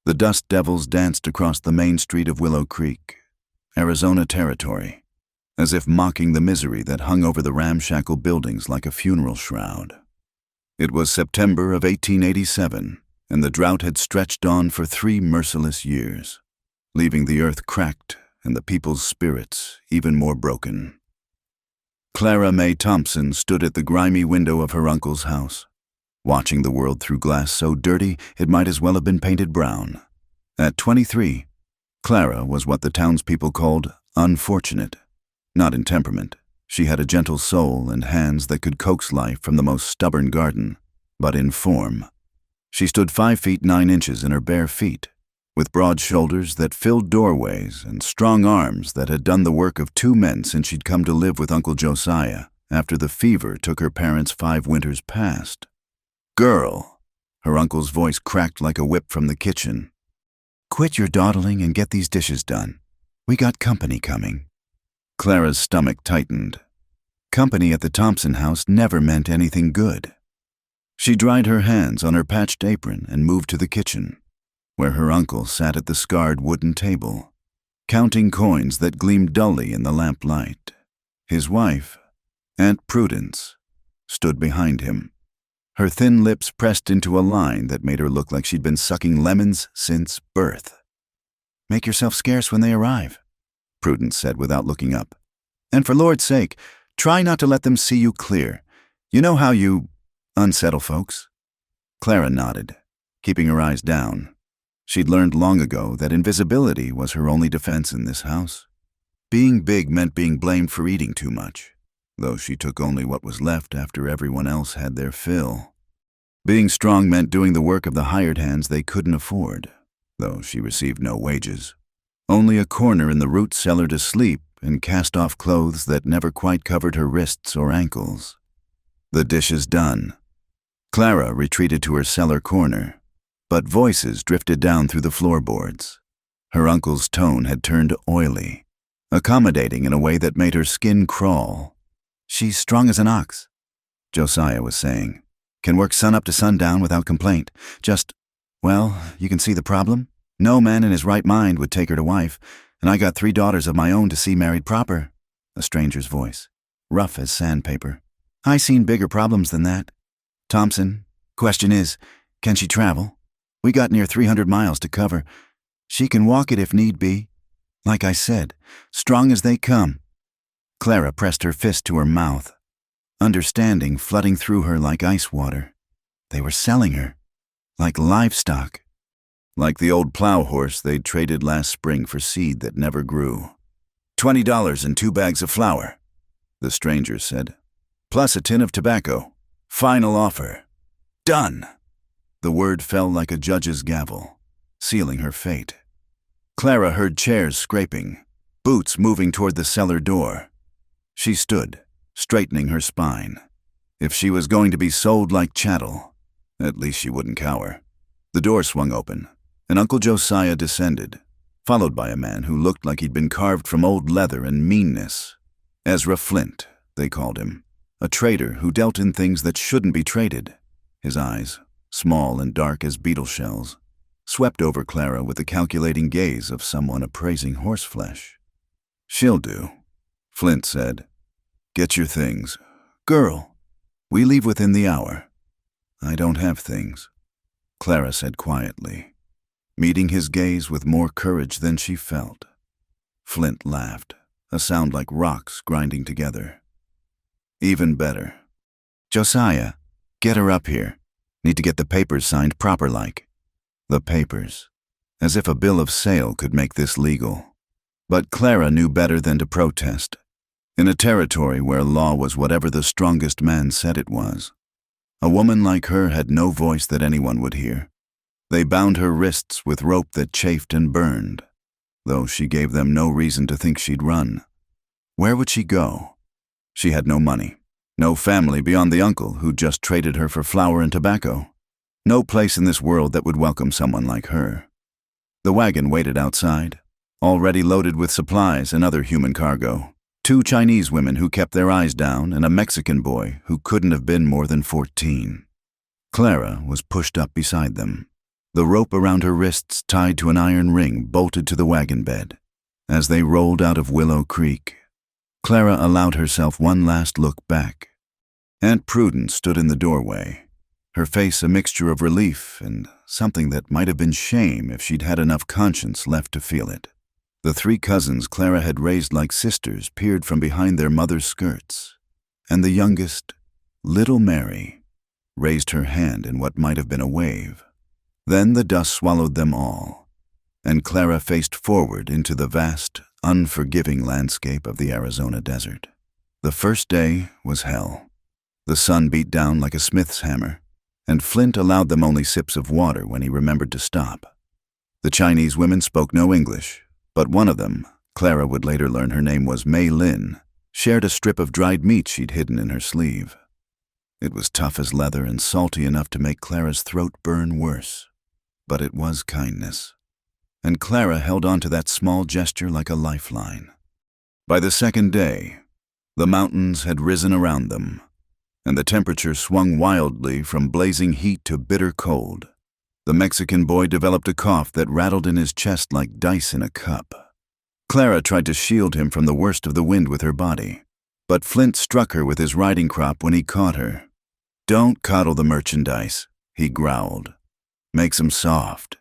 The dust devils danced across the main street of Willow Creek, Arizona territory, as if mocking the misery that hung over the ramshackle buildings like a funeral shroud. It was September of 1887, and the drought had stretched on for 3 merciless years, leaving the earth cracked and the people's spirits even more broken. Clara Mae Thompson stood at the grimy window of her uncle's house, watching the world through glass so dirty it might as well have been painted brown. At 23, Clara was what the townspeople called unfortunate. Not in temperament. She had a gentle soul and hands that could coax life from the most stubborn garden, but in form. She stood 5 feet 9 inches in her bare feet, with broad shoulders that filled doorways and strong arms that had done the work of 2 men since she'd come to live with Uncle Josiah after the fever took her parents 5 winters past. "Girl," her uncle's voice cracked like a whip from the kitchen. "Quit your dawdling and get these dishes done. We got company coming." Clara's stomach tightened. Company at the Thompson house never meant anything good. She dried her hands on her patched apron and moved to the kitchen, where her uncle sat at the scarred wooden table, counting coins that gleamed dully in the lamplight. His wife, Aunt Prudence, stood behind him, her thin lips pressed into a line that made her look like she'd been sucking lemons since birth. "Make yourself scarce when they arrive," Prudence said without looking up. "And for Lord's sake, try not to let them see you clear. You know how you unsettle folks." Clara nodded, keeping her eyes down. She'd learned long ago that invisibility was her only defense in this house. Being big meant being blamed for eating too much, though she took only what was left after everyone else had their fill. Being strong meant doing the work of the hired hands they couldn't afford, though she received no wages. Only a corner in the root cellar to sleep and cast-off clothes that never quite covered her wrists or ankles. The dishes done, Clara retreated to her cellar corner, but voices drifted down through the floorboards. Her uncle's tone had turned oily, accommodating in a way that made her skin crawl. "She's strong as an ox," Josiah was saying. "Can work sun up to sundown without complaint. Well, you can see the problem? No man in his right mind would take her to wife, and I got 3 daughters of my own to see married proper." A stranger's voice, rough as sandpaper. "I seen bigger problems than that. Thompson, question is, can she travel? We got near 300 miles to cover. She can walk it if need be. Like I said, strong as they come." Clara pressed her fist to her mouth, understanding flooding through her like ice water. They were selling her, like livestock. Like the old plow horse they'd traded last spring for seed that never grew. $20 and 2 bags of flour, the stranger said, plus a tin of tobacco. Final offer. Done. The word fell like a judge's gavel, sealing her fate. Clara heard chairs scraping, boots moving toward the cellar door. She stood, straightening her spine. If she was going to be sold like chattel, at least she wouldn't cower. The door swung open, and Uncle Josiah descended, followed by a man who looked like he'd been carved from old leather and meanness. Ezra Flint, they called him, a trader who dealt in things that shouldn't be traded. His eyes, small and dark as beetle shells, swept over Clara with the calculating gaze of someone appraising horseflesh. "She'll do," Flint said. "Get your things. Girl, we leave within the hour." "I don't have things," Clara said quietly, meeting his gaze with more courage than she felt. Flint laughed, a sound like rocks grinding together. "Even better. Josiah, get her up here. Need to get the papers signed proper-like." The papers. As if a bill of sale could make this legal. But Clara knew better than to protest. In a territory where law was whatever the strongest man said it was, a woman like her had no voice that anyone would hear. They bound her wrists with rope that chafed and burned, though she gave them no reason to think she'd run. Where would she go? She had no money, no family beyond the uncle who'd just traded her for flour and tobacco. No place in this world that would welcome someone like her. The wagon waited outside, already loaded with supplies and other human cargo. 2 Chinese women who kept their eyes down and a Mexican boy who couldn't have been more than 14. Clara was pushed up beside them. the rope around her wrists tied to an iron ring bolted to the wagon bed. As they rolled out of Willow Creek, Clara allowed herself one last look back. Aunt Prudence stood in the doorway, her face a mixture of relief and something that might have been shame if she'd had enough conscience left to feel it. The three cousins Clara had raised like sisters peered from behind their mother's skirts, and the youngest, little Mary, raised her hand in what might have been a wave. Then the dust swallowed them all, and Clara faced forward into the vast, unforgiving landscape of the Arizona desert. The first day was hell. The sun beat down like a smith's hammer, and Flint allowed them only sips of water when he remembered to stop. The Chinese women spoke no English, but one of them, Clara would later learn her name was Mei Lin, shared a strip of dried meat she'd hidden in her sleeve. It was tough as leather and salty enough to make Clara's throat burn worse. But it was kindness, and Clara held on to that small gesture like a lifeline. By the second day, the mountains had risen around them, and the temperature swung wildly from blazing heat to bitter cold. The Mexican boy developed a cough that rattled in his chest like dice in a cup. Clara tried to shield him from the worst of the wind with her body, but Flint struck her with his riding crop when he caught her. "Don't coddle the merchandise," he growled. "Makes 'em soft."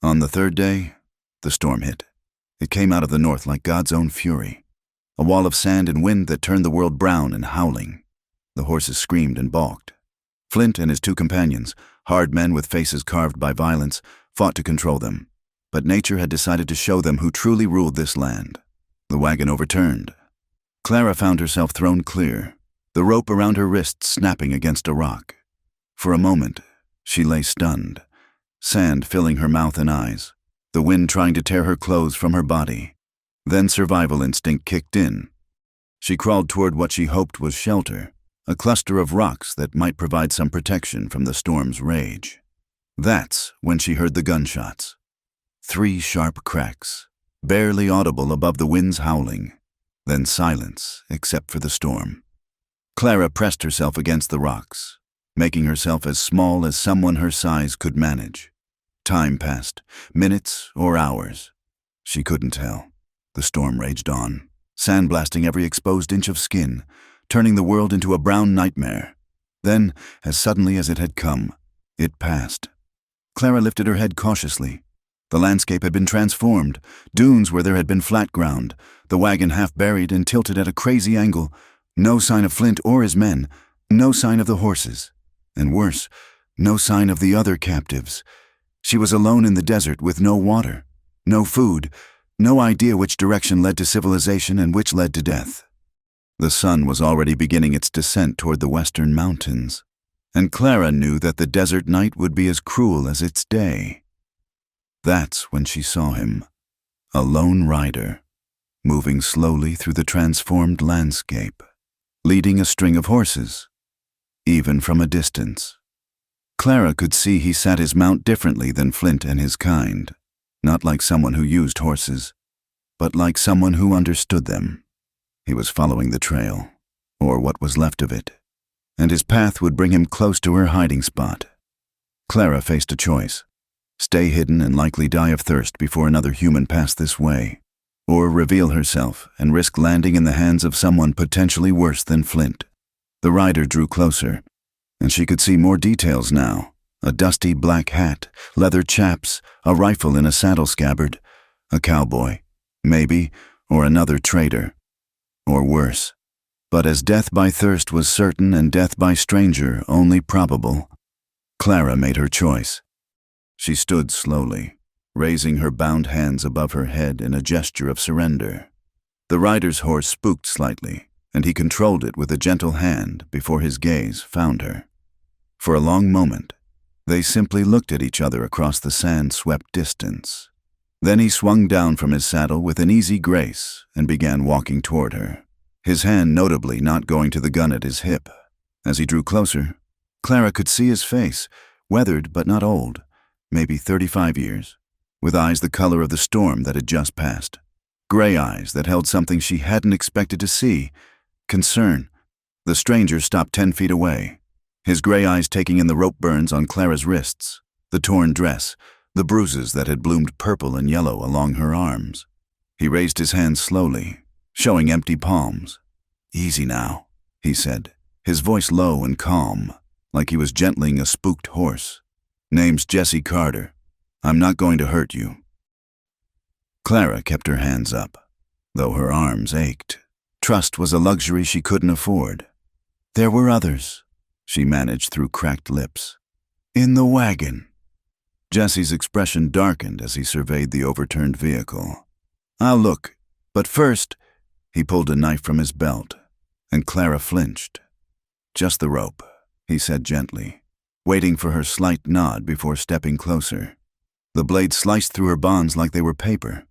On the third day, the storm hit. It came out of the north like God's own fury, a wall of sand and wind that turned the world brown and howling. The horses screamed and balked. Flint and his two companions, hard men with faces carved by violence, fought to control them. But nature had decided to show them who truly ruled this land. The wagon overturned. Clara found herself thrown clear, the rope around her wrist snapping against a rock. For a moment, she lay stunned, sand filling her mouth and eyes, the wind trying to tear her clothes from her body. Then survival instinct kicked in. She crawled toward what she hoped was shelter, a cluster of rocks that might provide some protection from the storm's rage. That's when she heard the gunshots. 3 sharp cracks, barely audible above the wind's howling, then silence except for the storm. Clara pressed herself against the rocks, making herself as small as someone her size could manage. Time passed, minutes or hours. She couldn't tell. The storm raged on, sandblasting every exposed inch of skin, turning the world into a brown nightmare. Then, as suddenly as it had come, it passed. Clara lifted her head cautiously. The landscape had been transformed, dunes where there had been flat ground, the wagon half buried and tilted at a crazy angle. No sign of Flint or his men, no sign of the horses, and worse, no sign of the other captives. She was alone in the desert with no water, no food, no idea which direction led to civilization and which led to death. The sun was already beginning its descent toward the western mountains, and Clara knew that the desert night would be as cruel as its day. That's when she saw him, a lone rider, moving slowly through the transformed landscape, leading a string of horses, even from a distance. Clara could see he sat his mount differently than Flint and his kind, not like someone who used horses, but like someone who understood them. He was following the trail, or what was left of it, and his path would bring him close to her hiding spot. Clara faced a choice: stay hidden and likely die of thirst before another human passed this way, or reveal herself and risk landing in the hands of someone potentially worse than Flint. The rider drew closer, and she could see more details now: a dusty black hat, leather chaps, a rifle in a saddle scabbard, a cowboy, maybe, or another traitor. Or worse. But as death by thirst was certain and death by stranger only probable, Clara made her choice. She stood slowly, raising her bound hands above her head in a gesture of surrender. The rider's horse spooked slightly, and he controlled it with a gentle hand before his gaze found her. For a long moment, they simply looked at each other across the sand-swept distance. Then he swung down from his saddle with an easy grace and began walking toward her, his hand notably not going to the gun at his hip. As he drew closer, Clara could see his face, weathered but not old, maybe 35 years, with eyes the color of the storm that had just passed. Gray eyes that held something she hadn't expected to see: concern. The stranger stopped 10 feet away, his gray eyes taking in the rope burns on Clara's wrists. The torn dress, the bruises that had bloomed purple and yellow along her arms. He raised his hands slowly, showing empty palms. "Easy now," he said, his voice low and calm, like he was gentling a spooked horse. "Name's Jesse Carter. I'm not going to hurt you." Clara kept her hands up, though her arms ached. Trust was a luxury she couldn't afford. "There were others," she managed through cracked lips. "In the wagon." Jesse's expression darkened as he surveyed the overturned vehicle. "I'll look, but first," he pulled a knife from his belt, and Clara flinched. "Just the rope," he said gently, waiting for her slight nod before stepping closer. The blade sliced through her bonds like they were paper.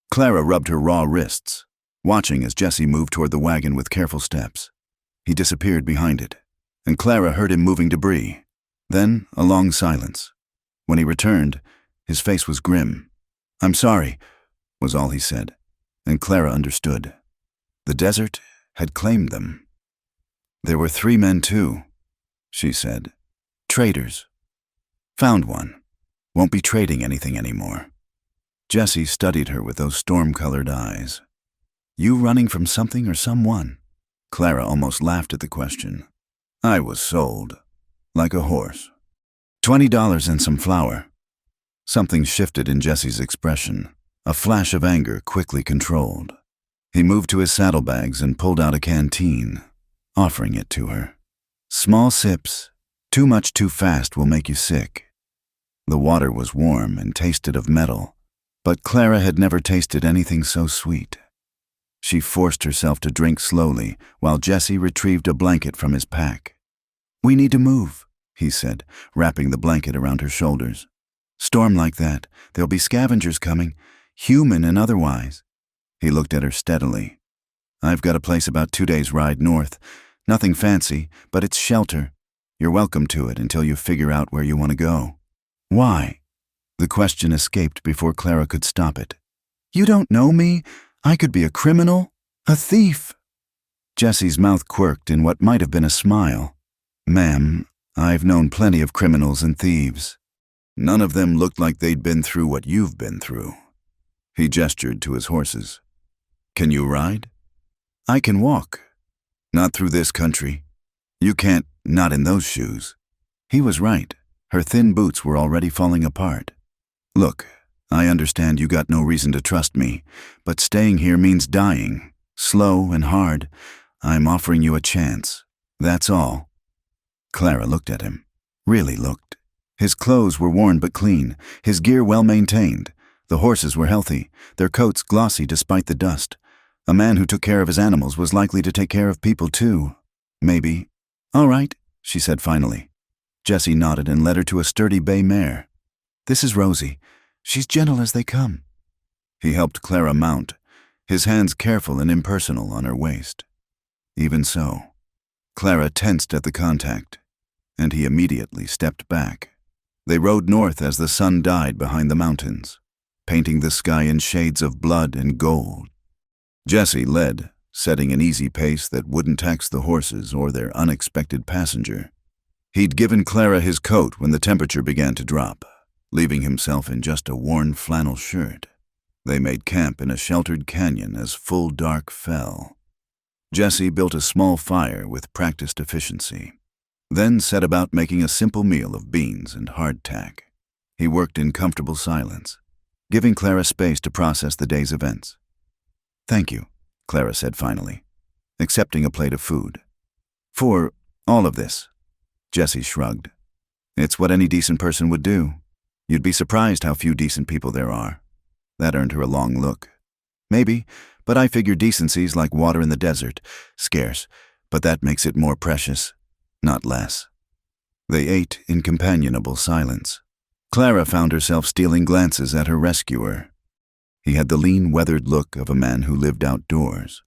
Clara rubbed her raw wrists, watching as Jesse moved toward the wagon with careful steps. He disappeared behind it, and Clara heard him moving debris. Then a long silence. When he returned, his face was grim. "I'm sorry," was all he said, and Clara understood. The desert had claimed them. "There were 3 men too," she said. "Traders. Found one. Won't be trading anything anymore." Jesse studied her with those storm-colored eyes. "You running from something or someone?" Clara almost laughed at the question. "I was sold. Like a horse. $20 and some flour." Something shifted in Jesse's expression, a flash of anger quickly controlled. He moved to his saddlebags and pulled out a canteen, offering it to her. "Small sips. Too much too fast will make you sick." The water was warm and tasted of metal, but Clara had never tasted anything so sweet. She forced herself to drink slowly while Jesse retrieved a blanket from his pack. "We need to move," he said, wrapping the blanket around her shoulders. "Storm like that, there'll be scavengers coming, human and otherwise." He looked at her steadily. "I've got a place about 2 days' ride north. Nothing fancy, but it's shelter. You're welcome to it until you figure out where you want to go." "Why?" The question escaped before Clara could stop it. "You don't know me. I could be a criminal, a thief." Jesse's mouth quirked in what might have been a smile. "Ma'am, I've known plenty of criminals and thieves. None of them looked like they'd been through what you've been through." He gestured to his horses. "Can you ride?" "I can walk." "Not through this country. You can't, not in those shoes." He was right. Her thin boots were already falling apart. "Look, I understand you got no reason to trust me, but staying here means dying, slow and hard. I'm offering you a chance. That's all." Clara looked at him. Really looked. His clothes were worn but clean, his gear well maintained. The horses were healthy, their coats glossy despite the dust. A man who took care of his animals was likely to take care of people too. Maybe. "All right," she said finally. Jesse nodded and led her to a sturdy bay mare. "This is Rosie. She's gentle as they come." He helped Clara mount, his hands careful and impersonal on her waist. Even so, Clara tensed at the contact, and he immediately stepped back. They rode north as the sun died behind the mountains, painting the sky in shades of blood and gold. Jesse led, setting an easy pace that wouldn't tax the horses or their unexpected passenger. He'd given Clara his coat when the temperature began to drop, leaving himself in just a worn flannel shirt. They made camp in a sheltered canyon as full dark fell. Jesse built a small fire with practiced efficiency, then set about making a simple meal of beans and hardtack. He worked in comfortable silence, giving Clara space to process the day's events. "Thank you," Clara said finally, accepting a plate of food. "For all of this." Jesse shrugged. "It's what any decent person would do. You'd be surprised how few decent people there are." That earned her a long look. "Maybe, but I figure decency's like water in the desert, scarce, but that makes it more precious, not less." They ate in companionable silence. Clara found herself stealing glances at her rescuer. He had the lean, weathered look of a man who lived outdoors.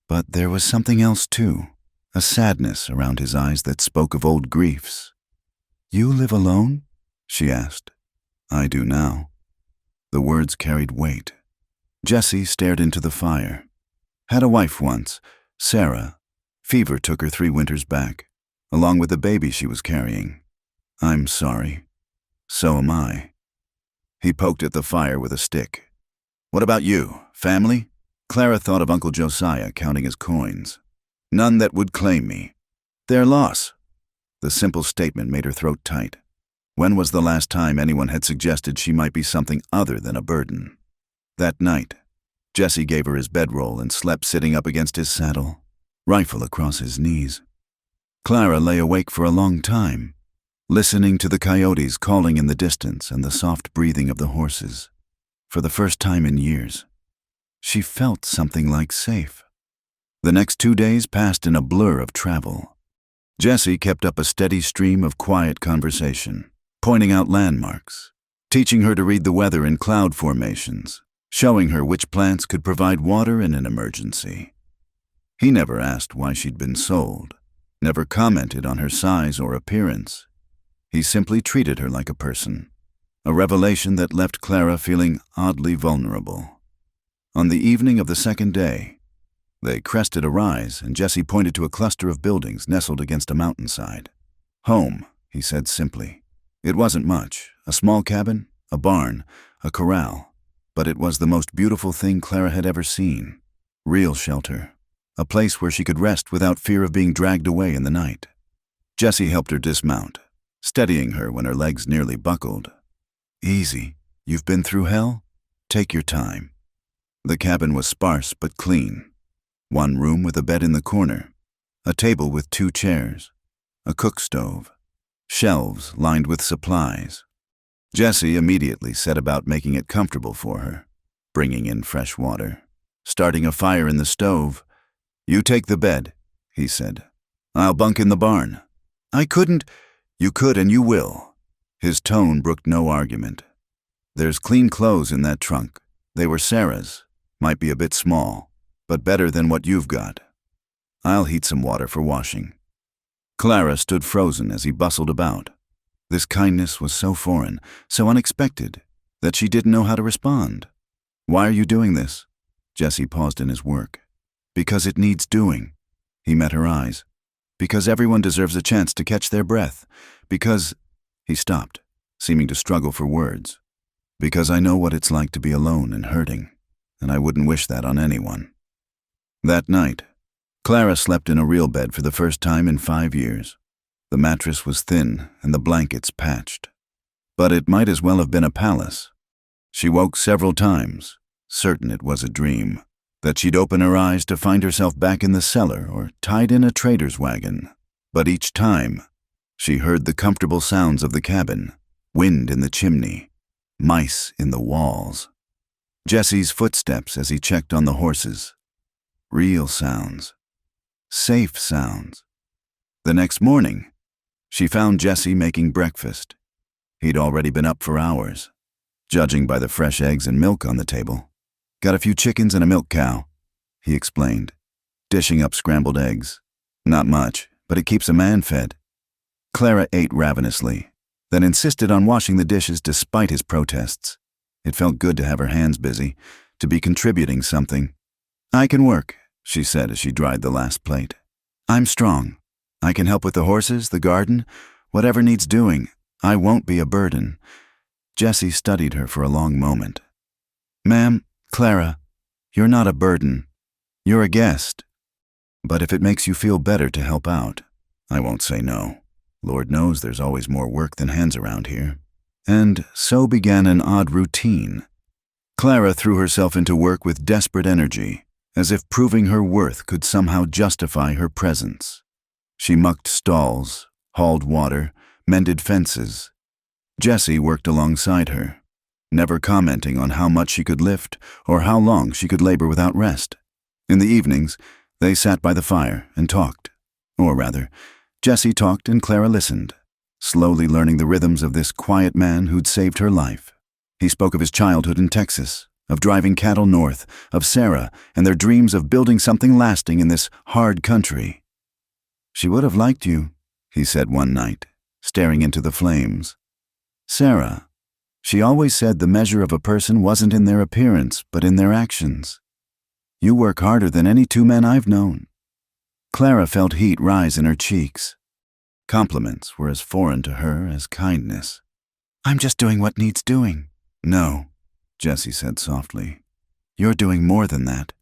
But there was something else too, a sadness around his eyes that spoke of old griefs. "You live alone?" she asked. "I do now." The words carried weight. Jesse stared into the fire. "Had a wife once, Sarah. Fever took her 3 winters back, along with the baby she was carrying. I'm sorry." So am I. He poked at the fire with a stick. What about you? Family? Clara thought of Uncle Josiah counting his coins. None that would claim me. Their loss. The simple statement made her throat tight. When was the last time anyone had suggested she might be something other than a burden? That night, Jesse gave her his bedroll and slept sitting up against his saddle, rifle across his knees. Clara lay awake for a long time, listening to the coyotes calling in the distance and the soft breathing of the horses. For the first time in years, she felt something like safe. The next 2 days passed in a blur of travel. Jesse kept up a steady stream of quiet conversation, pointing out landmarks, teaching her to read the weather in cloud formations, showing her which plants could provide water in an emergency. He never asked why she'd been sold, never commented on her size or appearance. He simply treated her like a person, a revelation that left Clara feeling oddly vulnerable. On the evening of the second day, they crested a rise, and Jesse pointed to a cluster of buildings nestled against a mountainside. Home, he said simply. It wasn't much, a small cabin, a barn, a corral, but it was the most beautiful thing Clara had ever seen. Real shelter, a place where she could rest without fear of being dragged away in the night. Jesse helped her dismount, steadying her when her legs nearly buckled. Easy, you've been through hell? Take your time. The cabin was sparse but clean. One room with a bed in the corner, a table with 2 chairs, a cook stove, shelves lined with supplies. Jesse immediately set about making it comfortable for her, bringing in fresh water, starting a fire in the stove. You take the bed, he said. I'll bunk in the barn. I couldn't. You could and you will. His tone brooked no argument. There's clean clothes in that trunk. They were Sarah's. Might be a bit small, but better than what you've got. I'll heat some water for washing. Clara stood frozen as he bustled about. This kindness was so foreign, so unexpected, that she didn't know how to respond. Why are you doing this? Jesse paused in his work. Because it needs doing. He met her eyes. Because everyone deserves a chance to catch their breath. Because... He stopped, seeming to struggle for words. Because I know what it's like to be alone and hurting, and I wouldn't wish that on anyone. That night, Clara slept in a real bed for the first time in 5 years. The mattress was thin and the blankets patched. But it might as well have been a palace. She woke several times, certain it was a dream, that she'd open her eyes to find herself back in the cellar or tied in a trader's wagon. But each time, she heard the comfortable sounds of the cabin, wind in the chimney, mice in the walls. Jesse's footsteps as he checked on the horses. Real sounds. Safe sounds. The next morning, she found Jesse making breakfast. He'd already been up for hours, judging by the fresh eggs and milk on the table. Got a few chickens and a milk cow, he explained, dishing up scrambled eggs. Not much, but it keeps a man fed. Clara ate ravenously, then insisted on washing the dishes despite his protests. It felt good to have her hands busy, to be contributing something. I can work, she said as she dried the last plate. I'm strong. I can help with the horses, the garden, whatever needs doing. I won't be a burden. Jesse studied her for a long moment. Ma'am, Clara, you're not a burden. You're a guest. But if it makes you feel better to help out, I won't say no. Lord knows there's always more work than hands around here. And so began an odd routine. Clara threw herself into work with desperate energy, as if proving her worth could somehow justify her presence. She mucked stalls, hauled water, mended fences. Jesse worked alongside her, never commenting on how much she could lift or how long she could labor without rest. In the evenings, they sat by the fire and talked. Or rather, Jesse talked and Clara listened, slowly learning the rhythms of this quiet man who'd saved her life. He spoke of his childhood in Texas, of driving cattle north, of Sarah and their dreams of building something lasting in this hard country. She would have liked you, he said one night, staring into the flames. Sarah, she always said the measure of a person wasn't in their appearance, but in their actions. You work harder than any 2 men I've known. Clara felt heat rise in her cheeks. Compliments were as foreign to her as kindness. I'm just doing what needs doing. No, Jessie said softly. You're doing more than that.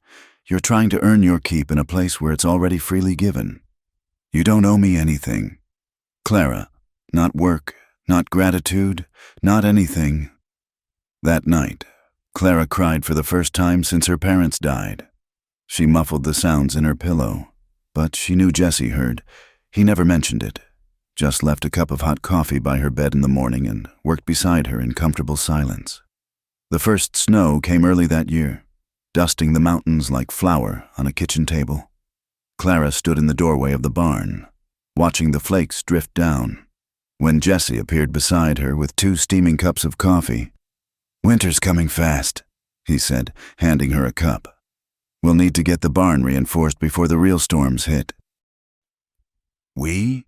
You're trying to earn your keep in a place where it's already freely given. You don't owe me anything. Clara, not work, not gratitude, not anything. That night, Clara cried for the first time since her parents died. She muffled the sounds in her pillow, but she knew Jessie heard. He never mentioned it, just left a cup of hot coffee by her bed in the morning and worked beside her in comfortable silence. The first snow came early that year, dusting the mountains like flour on a kitchen table. Clara stood in the doorway of the barn, watching the flakes drift down, when Jessie appeared beside her with 2 steaming cups of coffee. "Winter's coming fast," he said, handing her a cup. "We'll need to get the barn reinforced before the real storms hit." "We?"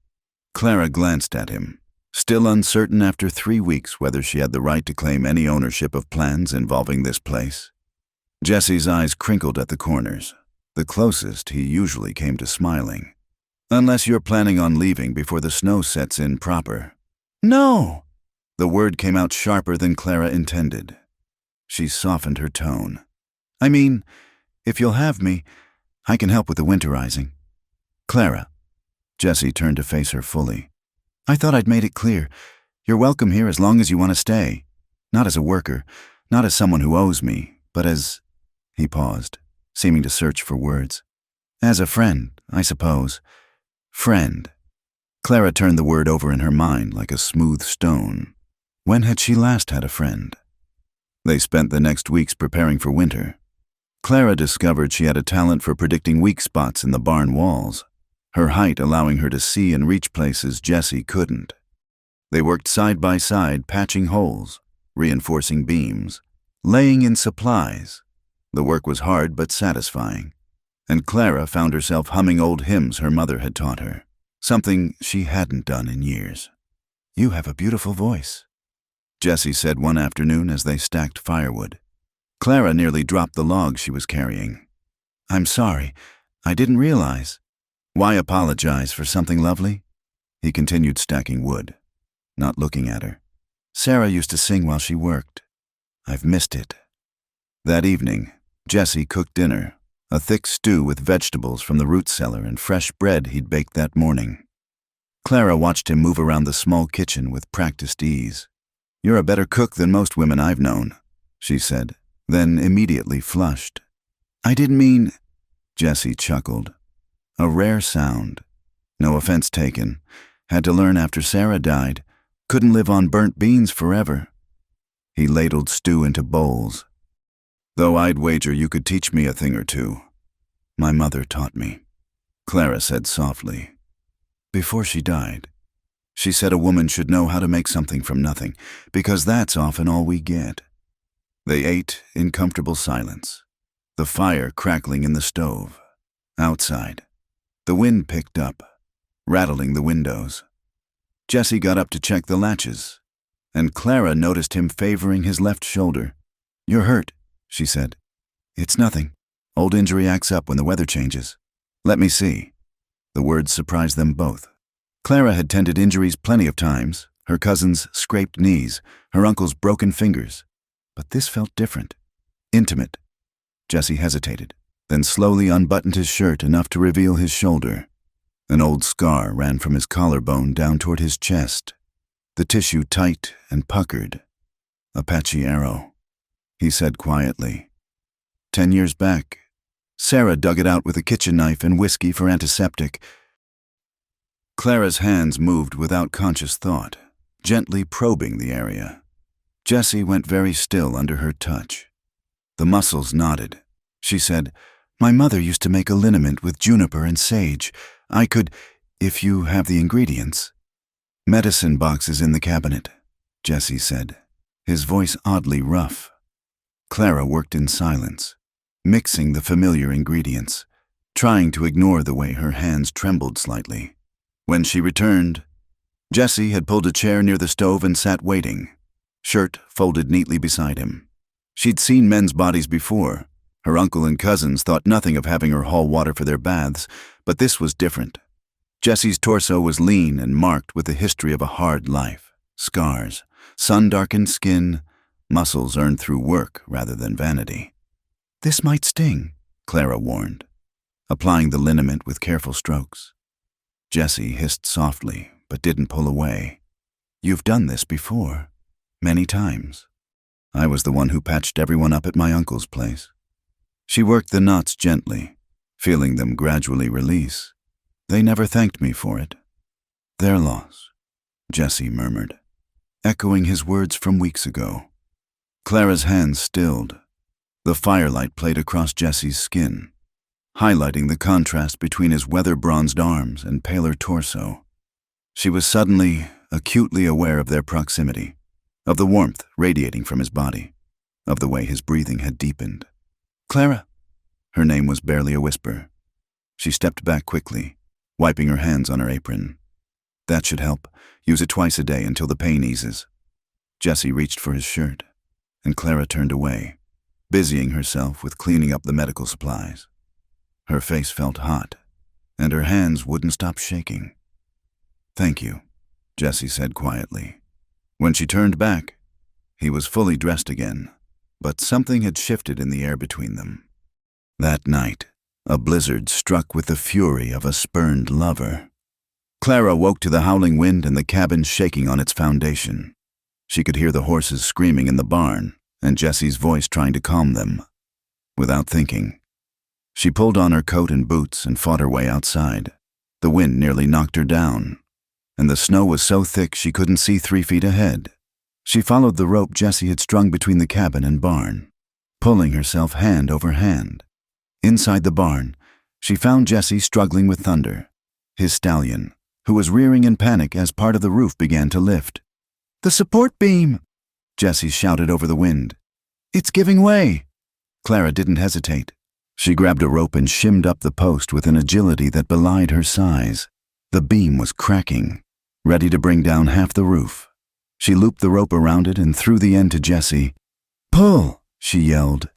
Clara glanced at him, still uncertain after 3 weeks whether she had the right to claim any ownership of plans involving this place. Jessie's eyes crinkled at the corners, the closest he usually came to smiling. "Unless you're planning on leaving before the snow sets in proper." "No!" The word came out sharper than Clara intended. She softened her tone. "I mean, if you'll have me, I can help with the winterizing." "Clara." Jessie turned to face her fully. "I thought I'd made it clear. You're welcome here as long as you want to stay. Not as a worker, not as someone who owes me, but as—" He paused, seeming to search for words. "As a friend, I suppose. Friend." Clara turned the word over in her mind like a smooth stone. When had she last had a friend? They spent the next weeks preparing for winter. Clara discovered she had a talent for predicting weak spots in the barn walls, her height allowing her to see and reach places Jessie couldn't. They worked side by side, patching holes, reinforcing beams, laying in supplies. The work was hard but satisfying, and Clara found herself humming old hymns her mother had taught her, something she hadn't done in years. "You have a beautiful voice," Jessie said one afternoon as they stacked firewood. Clara nearly dropped the log she was carrying. "I'm sorry. I didn't realize." "Why apologize for something lovely?" He continued stacking wood, not looking at her. "Sarah used to sing while she worked. I've missed it." That evening, Jessie cooked dinner, a thick stew with vegetables from the root cellar and fresh bread he'd baked that morning. Clara watched him move around the small kitchen with practiced ease. "You're a better cook than most women I've known," she said, then immediately flushed. "I didn't mean—" Jessie chuckled. A rare sound. No offense taken. Had to learn after Sarah died. Couldn't live on burnt beans forever. He ladled stew into bowls. "Though I'd wager you could teach me a thing or two. My mother taught me," Clara said softly. "Before she died. She said a woman should know how to make something from nothing, because that's often all we get." They ate in comfortable silence, the fire crackling in the stove. Outside, the wind picked up, rattling the windows. Jessie got up to check the latches, and Clara noticed him favoring his left shoulder. "You're hurt," she said. "It's nothing. Old injury acts up when the weather changes." "Let me see." The words surprised them both. Clara had tended injuries plenty of times, her cousin's scraped knees, her uncle's broken fingers. But this felt different, intimate. Jessie hesitated, then slowly unbuttoned his shirt enough to reveal his shoulder. An old scar ran from his collarbone down toward his chest, the tissue tight and puckered. "A patchy arrow," he said quietly. 10 years back, Sarah dug it out with a kitchen knife and whiskey for antiseptic. Clara's hands moved without conscious thought, gently probing the area. Jessie went very still under her touch. The muscles nodded. She said, "My mother used to make a liniment with juniper and sage. I could, if you have the ingredients." "Medicine box is in the cabinet," Jessie said, his voice oddly rough. Clara worked in silence, mixing the familiar ingredients, trying to ignore the way her hands trembled slightly. When she returned, Jessie had pulled a chair near the stove and sat waiting, shirt folded neatly beside him. She'd seen men's bodies before. Her uncle and cousins thought nothing of having her haul water for their baths, but this was different. Jessie's torso was lean and marked with the history of a hard life, scars, sun-darkened skin, muscles earned through work rather than vanity. "This might sting," Clara warned, applying the liniment with careful strokes. Jessie hissed softly, but didn't pull away. "You've done this before, many times. I was the one who patched everyone up at my uncle's place." She worked the knots gently, feeling them gradually release. "They never thanked me for it." "Their loss," Jessie murmured, echoing his words from weeks ago. Clara's hands stilled. The firelight played across Jessie's skin, highlighting the contrast between his weather-bronzed arms and paler torso. She was suddenly, acutely aware of their proximity, of the warmth radiating from his body, of the way his breathing had deepened. "Clara!" Her name was barely a whisper. She stepped back quickly, wiping her hands on her apron. "That should help. Use it twice a day until the pain eases." Jessie reached for his shirt, and Clara turned away, busying herself with cleaning up the medical supplies. Her face felt hot, and her hands wouldn't stop shaking. "Thank you," Jessie said quietly. When she turned back, he was fully dressed again, but something had shifted in the air between them. That night, a blizzard struck with the fury of a spurned lover. Clara woke to the howling wind and the cabin shaking on its foundation. She could hear the horses screaming in the barn and Jessie's voice trying to calm them. Without thinking, she pulled on her coat and boots and fought her way outside. The wind nearly knocked her down, and the snow was so thick she couldn't see 3 feet ahead. She followed the rope Jessie had strung between the cabin and barn, pulling herself hand over hand. Inside the barn, she found Jessie struggling with Thunder, his stallion, who was rearing in panic as part of the roof began to lift. "The support beam!" Jessie shouted over the wind. "It's giving way!" Clara didn't hesitate. She grabbed a rope and shimmed up the post with an agility that belied her size. The beam was cracking, ready to bring down half the roof. She looped the rope around it and threw the end to Jessie. "Pull!" she yelled.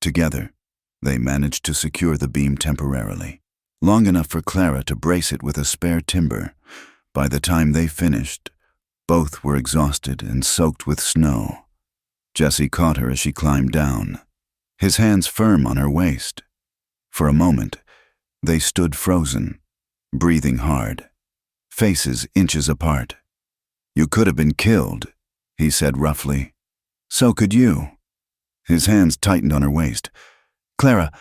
Together, they managed to secure the beam temporarily, long enough for Clara to brace it with a spare timber. By the time they finished, both were exhausted and soaked with snow. Jessie caught her as she climbed down, his hands firm on her waist. For a moment, they stood frozen, breathing hard, faces inches apart. "You could have been killed," he said roughly. "So could you." His hands tightened on her waist. "Clara,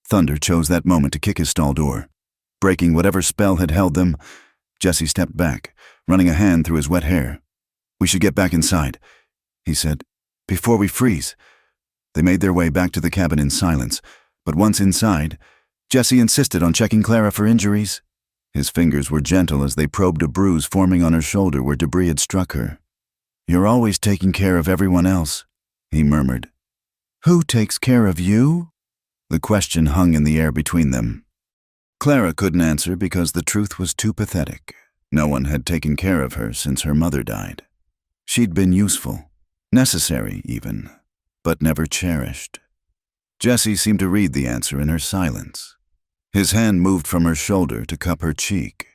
Thunder chose that moment to kick his stall door. Breaking whatever spell had held them, Jessie stepped back, running a hand through his wet hair. "We should get back inside," he said, "before we freeze." They made their way back to the cabin in silence, but once inside, Jessie insisted on checking Clara for injuries. His fingers were gentle as they probed a bruise forming on her shoulder where debris had struck her. "You're always taking care of everyone else," he murmured. "Who takes care of you?" The question hung in the air between them. Clara couldn't answer because the truth was too pathetic. No one had taken care of her since her mother died. She'd been useful, necessary even, but never cherished. Jessie seemed to read the answer in her silence. His hand moved from her shoulder to cup her cheek,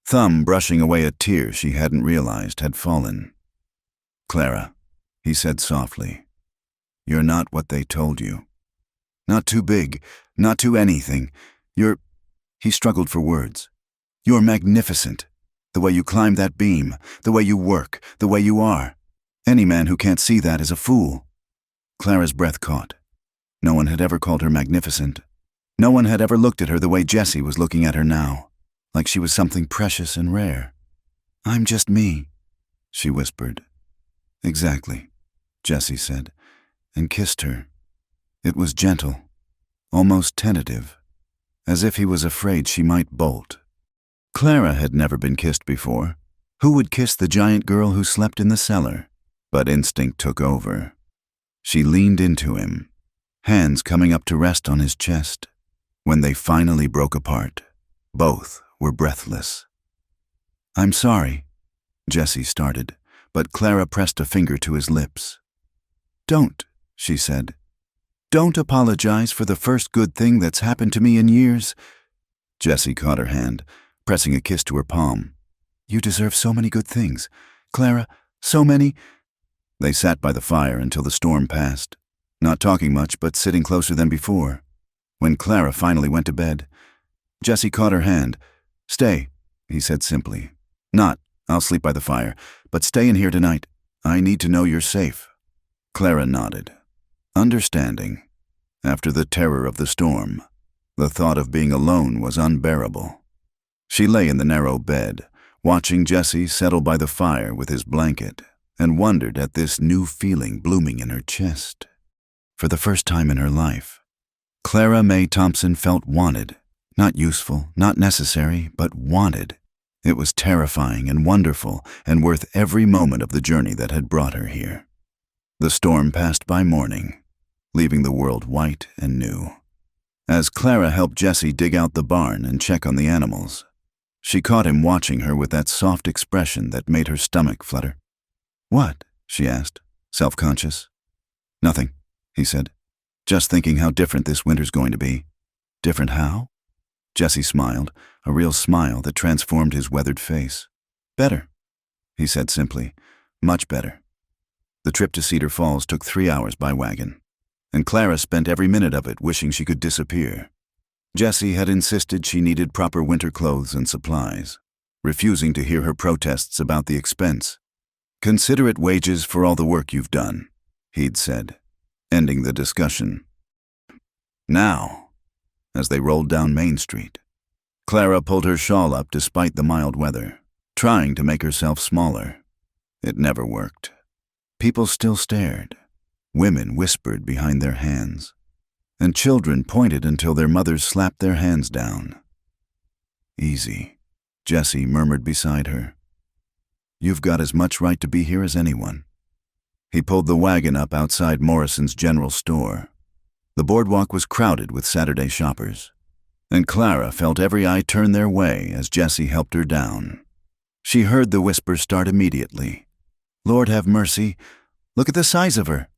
thumb brushing away a tear she hadn't realized had fallen. "Clara," he said softly, "you're not what they told you. Not too big, not too anything. He struggled for words. "You're magnificent. The way you climb that beam, the way you work, the way you are. Any man who can't see that is a fool." Clara's breath caught. No one had ever called her magnificent. No one had ever looked at her the way Jessie was looking at her now, like she was something precious and rare. "I'm just me," she whispered. "Exactly," Jessie said, and kissed her. It was gentle, almost tentative, as if he was afraid she might bolt. Clara had never been kissed before. Who would kiss the giant girl who slept in the cellar? But instinct took over. She leaned into him, hands coming up to rest on his chest. When they finally broke apart, both were breathless. "I'm sorry," Jessie started, but Clara pressed a finger to his lips. "Don't," she said. "Don't apologize for the first good thing that's happened to me in years." Jessie caught her hand, pressing a kiss to her palm. "You deserve so many good things. Clara, So many. They sat by the fire until the storm passed, not talking much but sitting closer than before. When Clara finally went to bed, Jesse caught her hand. "Stay," he said simply. "Not, I'll sleep by the fire, but stay in here tonight. I need to know you're safe." Clara nodded, understanding. After the terror of the storm, the thought of being alone was unbearable. She lay in the narrow bed, watching Jesse settle by the fire with his blanket, and wondered at this new feeling blooming in her chest. For the first time in her life, Clara May Thompson felt wanted. Not useful, not necessary, but wanted. It was terrifying and wonderful and worth every moment of the journey that had brought her here. The storm passed by morning, leaving the world white and new. As Clara helped Jesse dig out the barn and check on the animals, she caught him watching her with that soft expression that made her stomach flutter. "What?" she asked, self-conscious. "Nothing," he said. "Just thinking how different this winter's going to be." "Different how?" Jesse smiled, a real smile that transformed his weathered face. "Better," he said simply. "Much better." The trip to Cedar Falls took 3 hours by wagon, and Clara spent every minute of it wishing she could disappear. Jesse had insisted she needed proper winter clothes and supplies, refusing to hear her protests about the expense. "Considerate wages for all the work you've done," he'd said, ending the discussion. Now, as they rolled down Main Street, Clara pulled her shawl up despite the mild weather, trying to make herself smaller. It never worked. People still stared. Women whispered behind their hands, and children pointed until their mothers slapped their hands down. "Easy," Jesse murmured beside her. "You've got as much right to be here as anyone." He pulled the wagon up outside Morrison's general store. The boardwalk was crowded with Saturday shoppers, and Clara felt every eye turn their way as Jesse helped her down. She heard the whisper start immediately. "Lord have mercy, look at the size of her.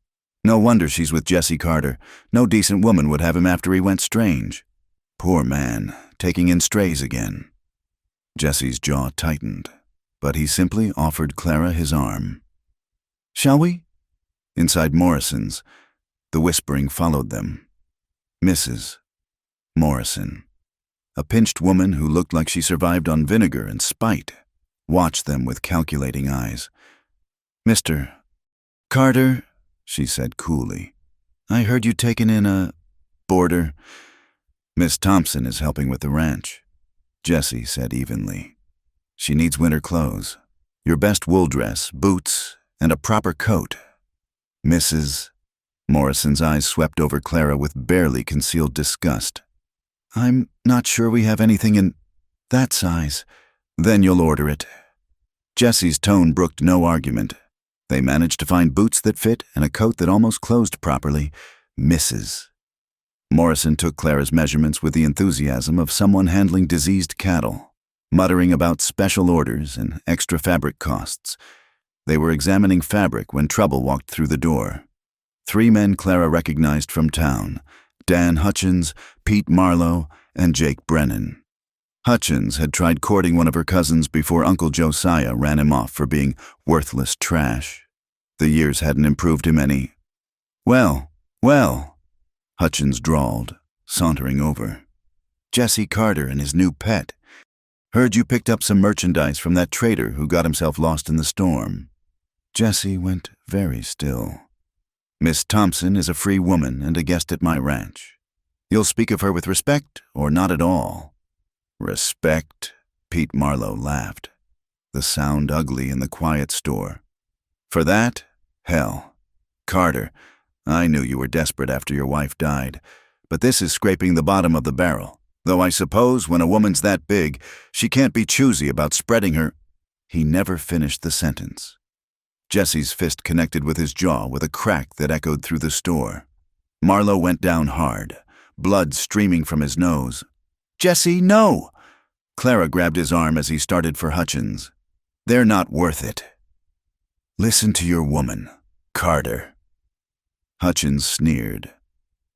No wonder she's with Jesse Carter. No decent woman would have him after he went strange. Poor man, taking in strays again." Jesse's jaw tightened, but he simply offered Clara his arm. "Shall we?" Inside Morrison's, the whispering followed them. Mrs. Morrison, a pinched woman who looked like she survived on vinegar and spite, watched them with calculating eyes. "Mr. Carter," she said coolly, "I heard you'd taken in a boarder." "Miss Thompson is helping with the ranch," Jesse said evenly. "She needs winter clothes. Your best wool dress, boots, and a proper coat." "Mrs. Morrison's eyes swept over Clara with barely concealed disgust. "I'm not sure we have anything in that size." "Then you'll order it." Jesse's tone brooked no argument. They managed to find boots that fit and a coat that almost closed properly. Mrs. Morrison took Clara's measurements with the enthusiasm of someone handling diseased cattle, muttering about special orders and extra fabric costs. They were examining fabric when trouble walked through the door. 3 men Clara recognized from town: Dan Hutchins, Pete Marlowe, and Jake Brennan. Hutchins had tried courting one of her cousins before Uncle Josiah ran him off for being worthless trash. The years hadn't improved him any. Well, Hutchins drawled, sauntering over. "Jesse Carter and his new pet. Heard you picked up some merchandise from that trader who got himself lost in the storm." Jesse went very still. "Miss Thompson is a free woman and a guest at my ranch. You'll speak of her with respect or not at all." "Respect?" Pete Marlowe laughed, the sound ugly in the quiet store. "For that? Hell. Carter, I knew you were desperate after your wife died, but this is scraping the bottom of the barrel, though I suppose when a woman's that big, she can't be choosy about spreading her—" He never finished the sentence. Jesse's fist connected with his jaw with a crack that echoed through the store. Marlowe went down hard, blood streaming from his nose. "Jesse, no!" Clara grabbed his arm as he started for Hutchins. "They're not worth it." "Listen to your woman, Carter." Hutchins sneered,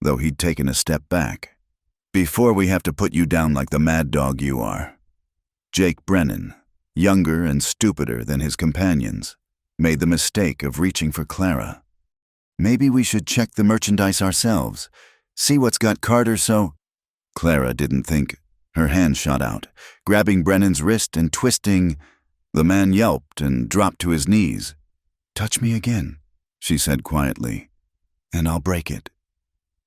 though he'd taken a step back. "Before we have to put you down like the mad dog you are." Jake Brennan, younger and stupider than his companions, made the mistake of reaching for Clara. Maybe we should check the merchandise ourselves, see what's got Carter so... Clara didn't think. Her hand shot out, grabbing Brennan's wrist and twisting. The man yelped and dropped to his knees. "Touch me again," she said quietly, "and I'll break it."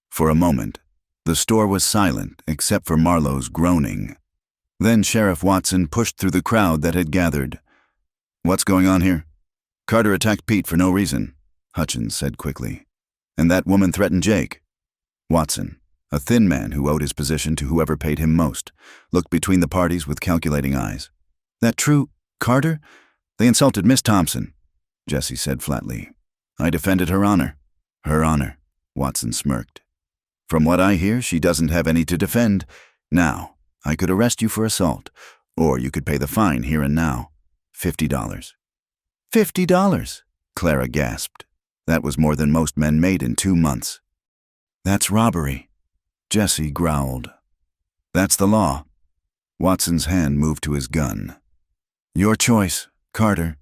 For a moment, the store was silent except for Marlowe's groaning. Then Sheriff Watson pushed through the crowd that had gathered. "What's going on here?" "Carter attacked Pete for no reason," Hutchins said quickly. "And that woman threatened Jake." Watson, a thin man who owed his position to whoever paid him most, looked between the parties with calculating eyes. "That true, Carter? They insulted Miss Thompson," Jesse said flatly. "I defended her honor." "Her honor," Watson smirked. "From what I hear, she doesn't have any to defend. Now, I could arrest you for assault, or you could pay the fine here and now. $50. $50, Clara gasped. That was more than most men made in 2 months. "That's robbery," Jesse growled. "That's the law." Watson's hand moved to his gun. "Your choice, Carter."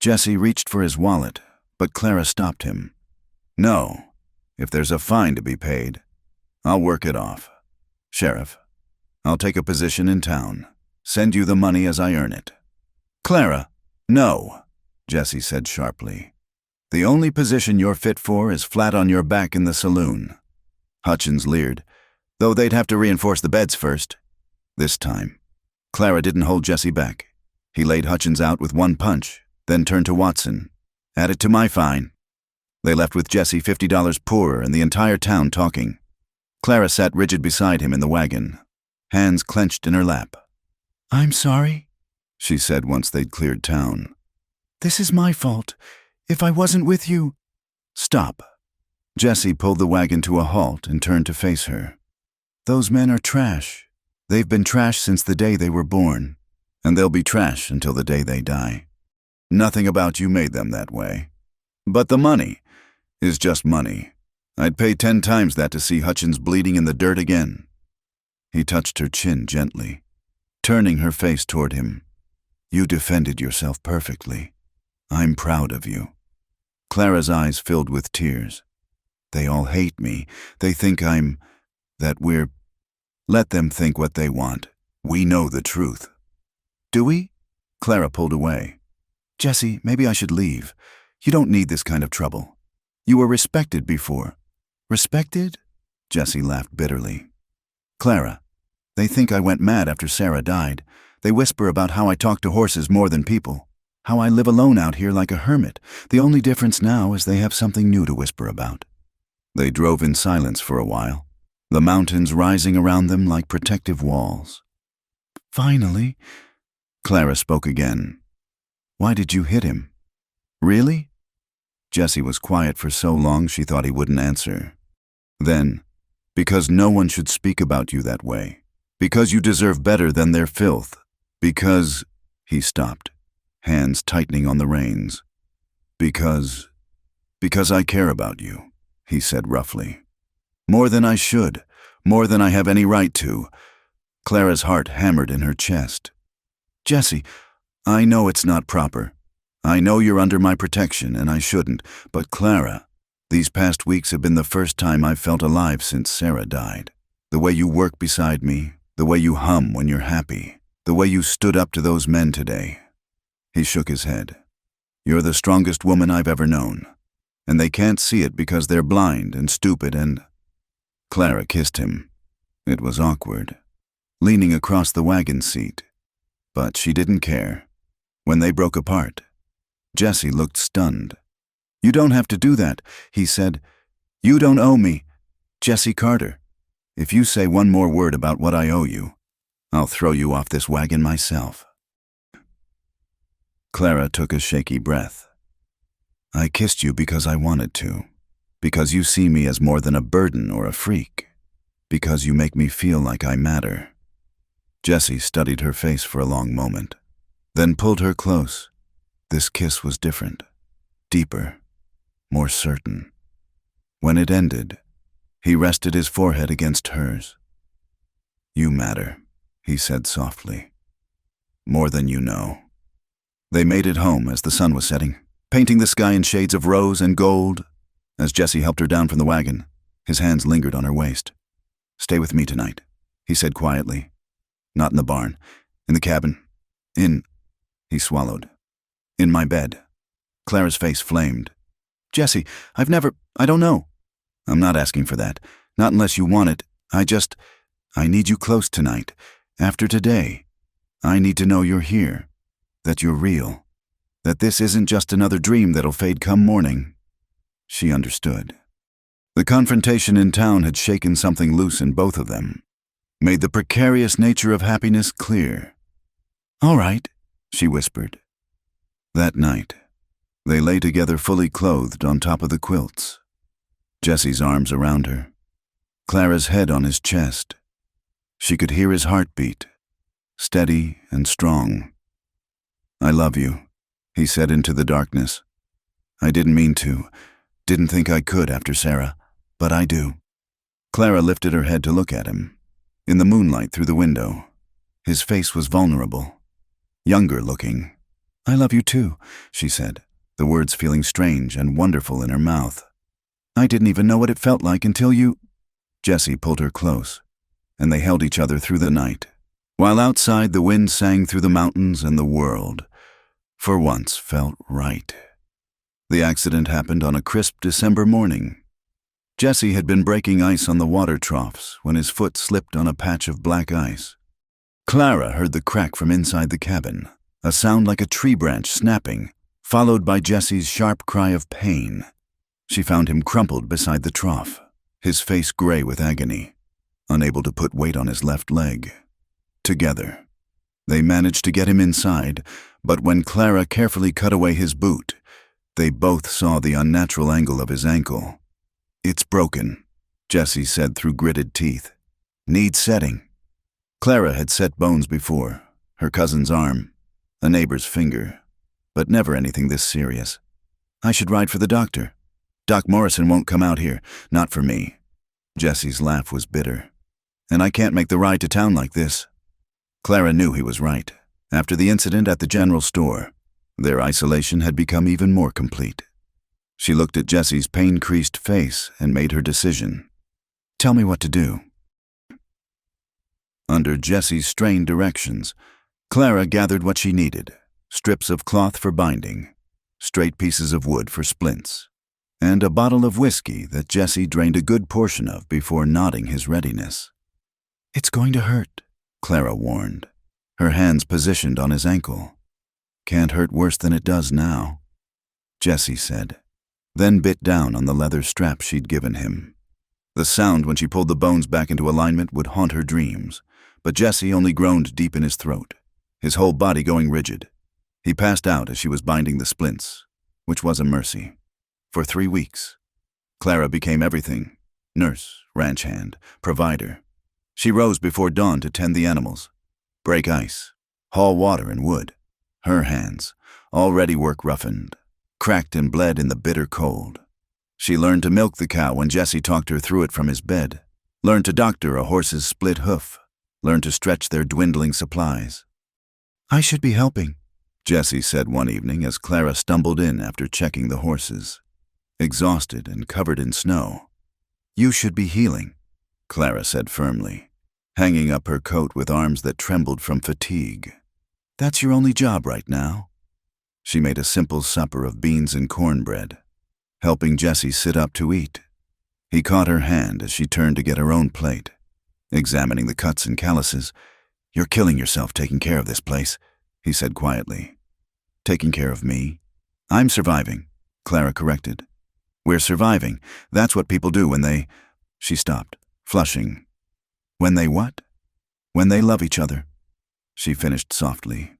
Jesse reached for his wallet, but Clara stopped him. "No, if there's a fine to be paid, I'll work it off. Sheriff, I'll take a position in town, send you the money as I earn it." "Clara, no," Jesse said sharply. "The only position you're fit for is flat on your back in the saloon." Hutchins leered, "Though they'd have to reinforce the beds first." This time, Clara didn't hold Jesse back. He laid Hutchins out with one punch, then turned to Watson. "Add it to my fine." They left with Jesse $50 poorer and the entire town talking. Clara sat rigid beside him in the wagon, hands clenched in her lap. "I'm sorry," she said once they'd cleared town. "This is my fault. If I wasn't with you—" "Stop." Jesse pulled the wagon to a halt and turned to face her. "Those men are trash. They've been trash since the day they were born, and they'll be trash until the day they die. Nothing about you made them that way. But the money is just money. I'd pay 10 times that to see Hutchins bleeding in the dirt again." He touched her chin gently, turning her face toward him. "You defended yourself perfectly. I'm proud of you." Clara's eyes filled with tears. "They all hate me. They think that we're... Let them think what they want. We know the truth." "Do we?" Clara pulled away. "Jesse, maybe I should leave. You don't need this kind of trouble. You were respected before." "Respected?" Jesse laughed bitterly. "Clara, they think I went mad after Sarah died. They whisper about how I talk to horses more than people, how I live alone out here like a hermit. The only difference now is they have something new to whisper about." They drove in silence for a while, the mountains rising around them like protective walls. "Finally," Clara spoke again. "Why did you hit him?" "Really?" Jesse was quiet for so long she thought he wouldn't answer. Then, "Because no one should speak about you that way. Because you deserve better than their filth. Because—" He stopped, hands tightening on the reins. Because I care about you," he said roughly. "More than I should, more than I have any right to." Clara's heart hammered in her chest. "Jesse, I know it's not proper. I know you're under my protection and I shouldn't, but Clara, these past weeks have been the first time I've felt alive since Sarah died. The way you work beside me, the way you hum when you're happy, the way you stood up to those men today." He shook his head. "You're the strongest woman I've ever known, and they can't see it because they're blind and stupid and—" Clara kissed him. It was awkward, leaning across the wagon seat, but she didn't care. When they broke apart, Jesse looked stunned. "You don't have to do that," he said. "You don't owe me, Jesse Carter. If you say one more word about what I owe you, I'll throw you off this wagon myself." Clara took a shaky breath. "I kissed you because I wanted to, because you see me as more than a burden or a freak, because you make me feel like I matter." Jesse studied her face for a long moment, then pulled her close. This kiss was different, deeper, more certain. When it ended, he rested his forehead against hers. "You matter," he said softly. "More than you know." They made it home as the sun was setting. painting the sky in shades of rose and gold. As Jesse helped her down from the wagon, his hands lingered on her waist. "Stay with me tonight," he said quietly. "Not in the barn. In the cabin. He swallowed. "In my bed." Clara's face flamed. "Jesse, I don't know." "I'm not asking for that. Not unless you want it. I need you close tonight. After today, I need to know you're here. That you're real. That this isn't just another dream that'll fade come morning." She understood. The confrontation in town had shaken something loose in both of them, made the precarious nature of happiness clear. "All right," she whispered. That night, they lay together fully clothed on top of the quilts. Jesse's arms around her, Clara's head on his chest. She could hear his heartbeat, steady and strong. "I love you," he said into the darkness. "I didn't mean to, didn't think I could after Sarah, but I do." Clara lifted her head to look at him. In the moonlight through the window, his face was vulnerable, younger looking. "I love you too," she said, the words feeling strange and wonderful in her mouth. "I didn't even know what it felt like until you—" Jesse pulled her close, and they held each other through the night, while outside the wind sang through the mountains and the world, for once, felt right. The accident happened on a crisp December morning. Jesse had been breaking ice on the water troughs when his foot slipped on a patch of black ice. Clara heard the crack from inside the cabin, a sound like a tree branch snapping, followed by Jesse's sharp cry of pain. She found him crumpled beside the trough, his face gray with agony, unable to put weight on his left leg. Together, they managed to get him inside, but when Clara carefully cut away his boot, they both saw the unnatural angle of his ankle. "It's broken," Jesse said through gritted teeth. "Needs setting." Clara had set bones before, her cousin's arm, a neighbor's finger, but never anything this serious. "I should ride for the doctor. Doc Morrison won't come out here, not for me." Jesse's laugh was bitter. "And I can't make the ride to town like this." Clara knew he was right. After the incident at the general store, their isolation had become even more complete. She looked at Jesse's pain-creased face and made her decision. "Tell me what to do." Under Jesse's strained directions, Clara gathered what she needed: strips of cloth for binding, straight pieces of wood for splints, and a bottle of whiskey that Jesse drained a good portion of before nodding his readiness. "It's going to hurt," Clara warned, her hands positioned on his ankle. "Can't hurt worse than it does now," Jesse said, then bit down on the leather strap she'd given him. The sound when she pulled the bones back into alignment would haunt her dreams, but Jesse only groaned deep in his throat, his whole body going rigid. He passed out as she was binding the splints, which was a mercy. For 3 weeks, Clara became everything: nurse, ranch hand, provider. She rose before dawn to tend the animals, break ice, haul water and wood. Her hands, already work-roughened, cracked and bled in the bitter cold. She learned to milk the cow when Jesse talked her through it from his bed, learned to doctor a horse's split hoof, learned to stretch their dwindling supplies. "I should be helping," Jesse said one evening as Clara stumbled in after checking the horses, exhausted and covered in snow. "You should be healing," Clara said firmly, hanging up her coat with arms that trembled from fatigue. "That's your only job right now." She made a simple supper of beans and cornbread, helping Jesse sit up to eat. He caught her hand as she turned to get her own plate, examining the cuts and calluses. "You're killing yourself taking care of this place," he said quietly. "Taking care of me? I'm surviving," Clara corrected. "We're surviving. That's what people do when they—" She stopped, flushing. "When they what?" "When they love each other," she finished softly.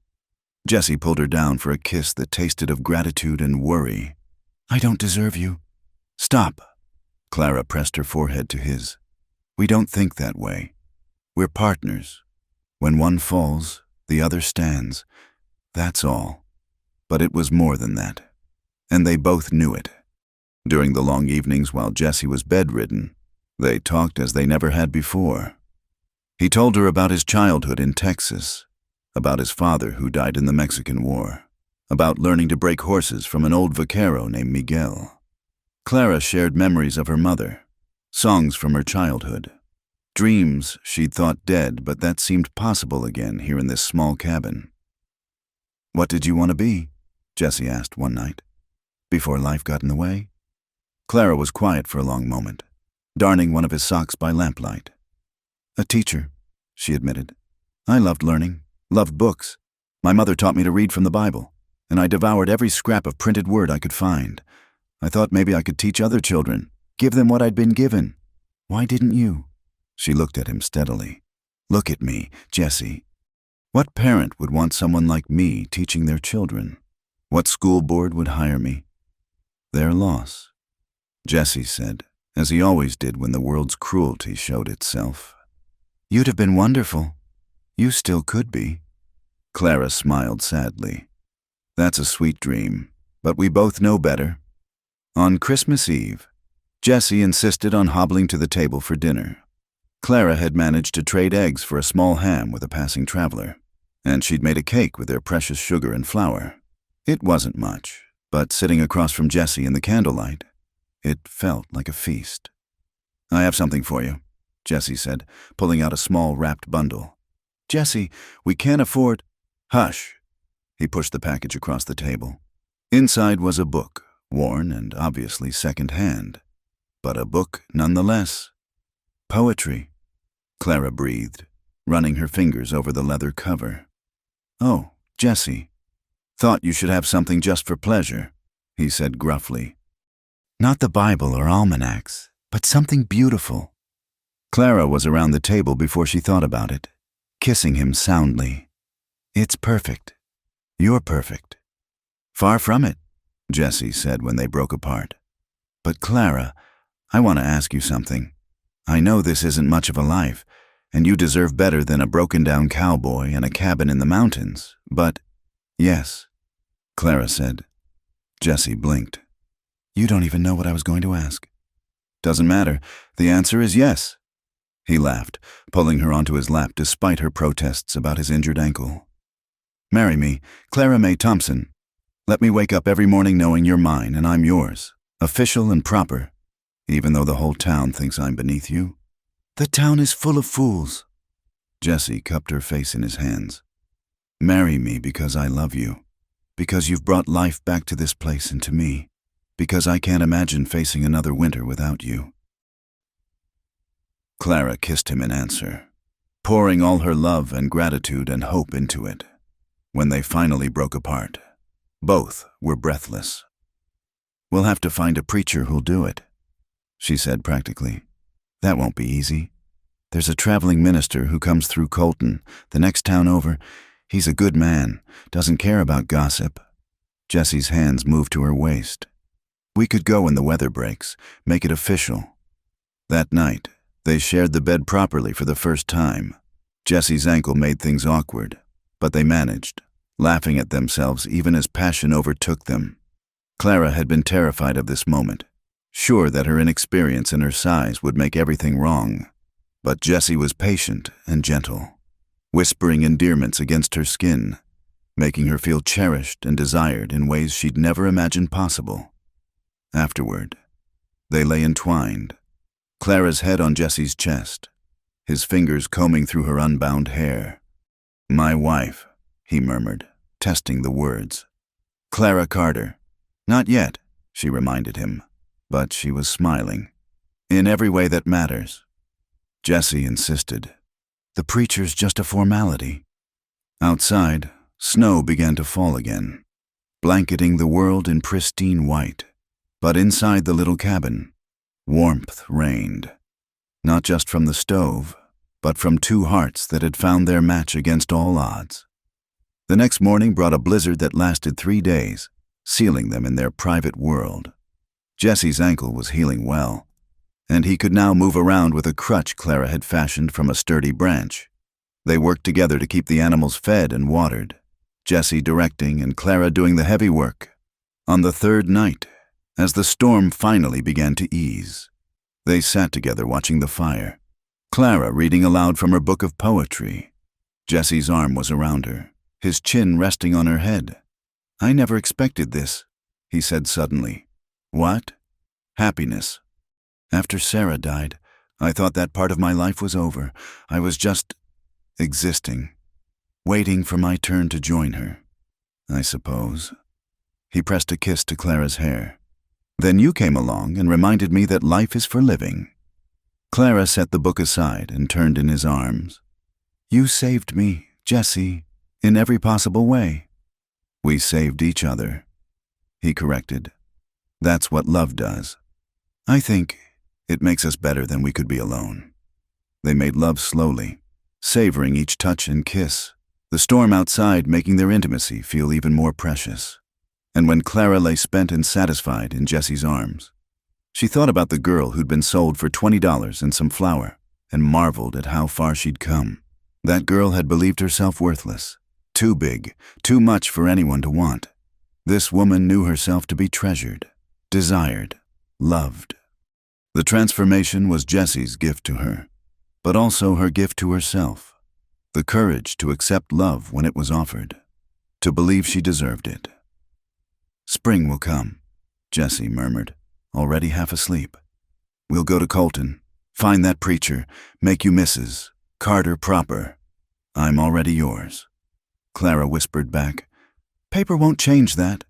Jesse pulled her down for a kiss that tasted of gratitude and worry. "I don't deserve you." "Stop." Clara pressed her forehead to his. "We don't think that way. We're partners. When one falls, the other stands. That's all." But it was more than that, and they both knew it. During the long evenings while Jesse was bedridden, they talked as they never had before. He told her about his childhood in Texas, about his father who died in the Mexican War, about learning to break horses from an old vaquero named Miguel. Clara shared memories of her mother, songs from her childhood, dreams she'd thought dead but that seemed possible again here in this small cabin. "What did you want to be?" Jessie asked one night, before life got in the way. Clara was quiet for a long moment, darning one of his socks by lamplight. "A teacher," she admitted. "I loved learning, loved books. My mother taught me to read from the Bible, and I devoured every scrap of printed word I could find. I thought maybe I could teach other children, give them what I'd been given. Why didn't you?" She looked at him steadily. "Look at me, Jessie. What parent would want someone like me teaching their children? What school board would hire me? Their loss," Jessie said, as he always did when the world's cruelty showed itself. "You'd have been wonderful. You still could be." Clara smiled sadly. "That's a sweet dream, but we both know better." On Christmas Eve, Jessie insisted on hobbling to the table for dinner. Clara had managed to trade eggs for a small ham with a passing traveler, and she'd made a cake with their precious sugar and flour. It wasn't much, but sitting across from Jessie in the candlelight, it felt like a feast. "I have something for you," Jessie said, pulling out a small wrapped bundle. "Jessie, we can't afford—" "Hush!" He pushed the package across the table. Inside was a book, worn and obviously second-hand, but a book nonetheless. "Poetry," Clara breathed, running her fingers over the leather cover. "Oh, Jessie. Thought you should have something just for pleasure," he said gruffly. "Not the Bible or almanacs, but something beautiful." Clara was around the table before she thought about it, kissing him soundly. "It's perfect. You're perfect." "Far from it," Jessie said when they broke apart. "But Clara, I want to ask you something. I know this isn't much of a life, and you deserve better than a broken-down cowboy and a cabin in the mountains, but—" "Yes," Clara said. Jessie blinked. "You don't even know what I was going to ask." "Doesn't matter. The answer is yes." He laughed, pulling her onto his lap despite her protests about his injured ankle. "Marry me, Clara May Thompson. Let me wake up every morning knowing you're mine and I'm yours, official and proper, even though the whole town thinks I'm beneath you." "The town is full of fools." Jessie cupped her face in his hands. "Marry me because I love you, because you've brought life back to this place and to me, because I can't imagine facing another winter without you." Clara kissed him in answer, pouring all her love and gratitude and hope into it. When they finally broke apart, both were breathless. "We'll have to find a preacher who'll do it," she said practically. "That won't be easy. There's a traveling minister who comes through Colton, the next town over. He's a good man, doesn't care about gossip." Jessie's hands moved to her waist. "We could go when the weather breaks, make it official." That night, they shared the bed properly for the first time. Jessie's ankle made things awkward, but they managed, laughing at themselves even as passion overtook them. Clara had been terrified of this moment, sure that her inexperience and her size would make everything wrong. But Jessie was patient and gentle, whispering endearments against her skin, making her feel cherished and desired in ways she'd never imagined possible. Afterward, they lay entwined, Clara's head on Jessie's chest, his fingers combing through her unbound hair. "My wife," he murmured, testing the words. "Clara Carter." "Not yet," she reminded him, but she was smiling. "In every way that matters." Jessie insisted. "The preacher's just a formality." Outside, snow began to fall again, blanketing the world in pristine white. But inside the little cabin, warmth reigned, not just from the stove, but from two hearts that had found their match against all odds. The next morning brought a blizzard that lasted 3 days, sealing them in their private world. Jessie's ankle was healing well, and he could now move around with a crutch Clara had fashioned from a sturdy branch. They worked together to keep the animals fed and watered, Jessie directing and Clara doing the heavy work. On the third night, as the storm finally began to ease, they sat together watching the fire, Clara reading aloud from her book of poetry. Jessie's arm was around her, his chin resting on her head. I never expected this, he said suddenly. What? Happiness. After Sarah died, I thought that part of my life was over. I was just existing, waiting for my turn to join her, I suppose. He pressed a kiss to Clara's hair. Then you came along and reminded me that life is for living. Clara set the book aside and turned in his arms. You saved me, Jessie, in every possible way. We saved each other, he corrected. That's what love does. I think it makes us better than we could be alone. They made love slowly, savoring each touch and kiss, the storm outside making their intimacy feel even more precious. And when Clara lay spent and satisfied in Jessie's arms, she thought about the girl who'd been sold for $20 and some flour and marveled at how far she'd come. That girl had believed herself worthless, too big, too much for anyone to want. This woman knew herself to be treasured, desired, loved. The transformation was Jessie's gift to her, but also her gift to herself. The courage to accept love when it was offered, to believe she deserved it. Spring will come, Jessie murmured, already half asleep. We'll go to Colton, find that preacher, make you Mrs. Carter proper. I'm already yours. Clara whispered back. Paper won't change that.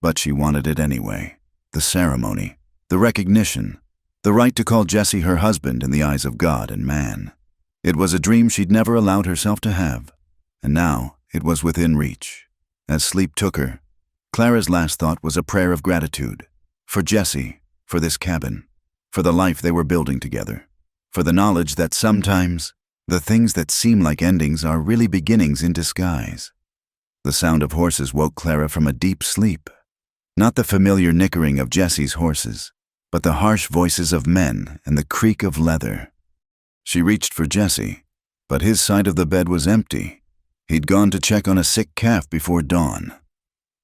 But she wanted it anyway. The ceremony, the recognition, the right to call Jessie her husband in the eyes of God and man. It was a dream she'd never allowed herself to have, and now it was within reach. As sleep took her, Clara's last thought was a prayer of gratitude. For Jessie, for this cabin, for the life they were building together, for the knowledge that sometimes the things that seem like endings are really beginnings in disguise. The sound of horses woke Clara from a deep sleep. Not the familiar nickering of Jessie's horses, but the harsh voices of men and the creak of leather. She reached for Jessie, but his side of the bed was empty. He'd gone to check on a sick calf before dawn.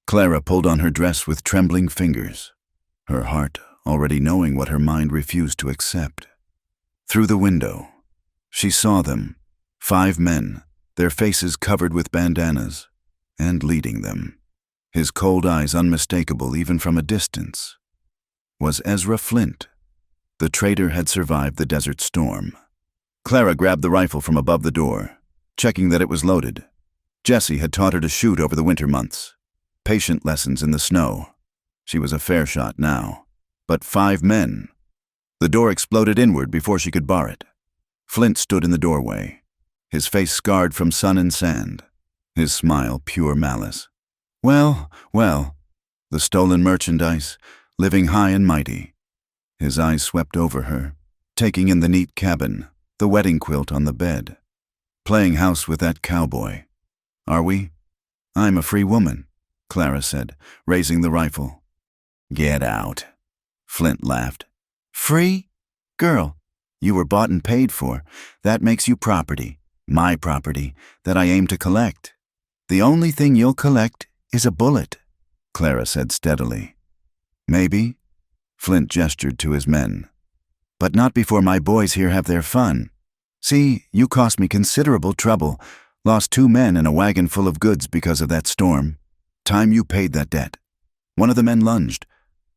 Clara pulled on her dress with trembling fingers, her heart already knowing what her mind refused to accept. Through the window, she saw them, 5 men, their faces covered with bandanas, and leading them, his cold eyes unmistakable even from a distance, was Ezra Flint. The traitor had survived the desert storm. Clara grabbed the rifle from above the door, checking that it was loaded. Jessie had taught her to shoot over the winter months. Patient lessons in the snow. She was a fair shot now. But 5 men. The door exploded inward before she could bar it. Flint stood in the doorway, his face scarred from sun and sand, his smile pure malice. Well, well, the stolen merchandise, living high and mighty. His eyes swept over her, taking in the neat cabin, the wedding quilt on the bed. Playing house with that cowboy. Are we? I'm a free woman, Clara said, raising the rifle. Get out, Flint laughed. Free? Girl, you were bought and paid for. That makes you property, my property, that I aim to collect. The only thing you'll collect is a bullet, Clara said steadily. Maybe, Flint gestured to his men. But not before my boys here have their fun. See, you cost me considerable trouble, lost 2 men and a wagon full of goods because of that storm. Time you paid that debt. One of the men lunged.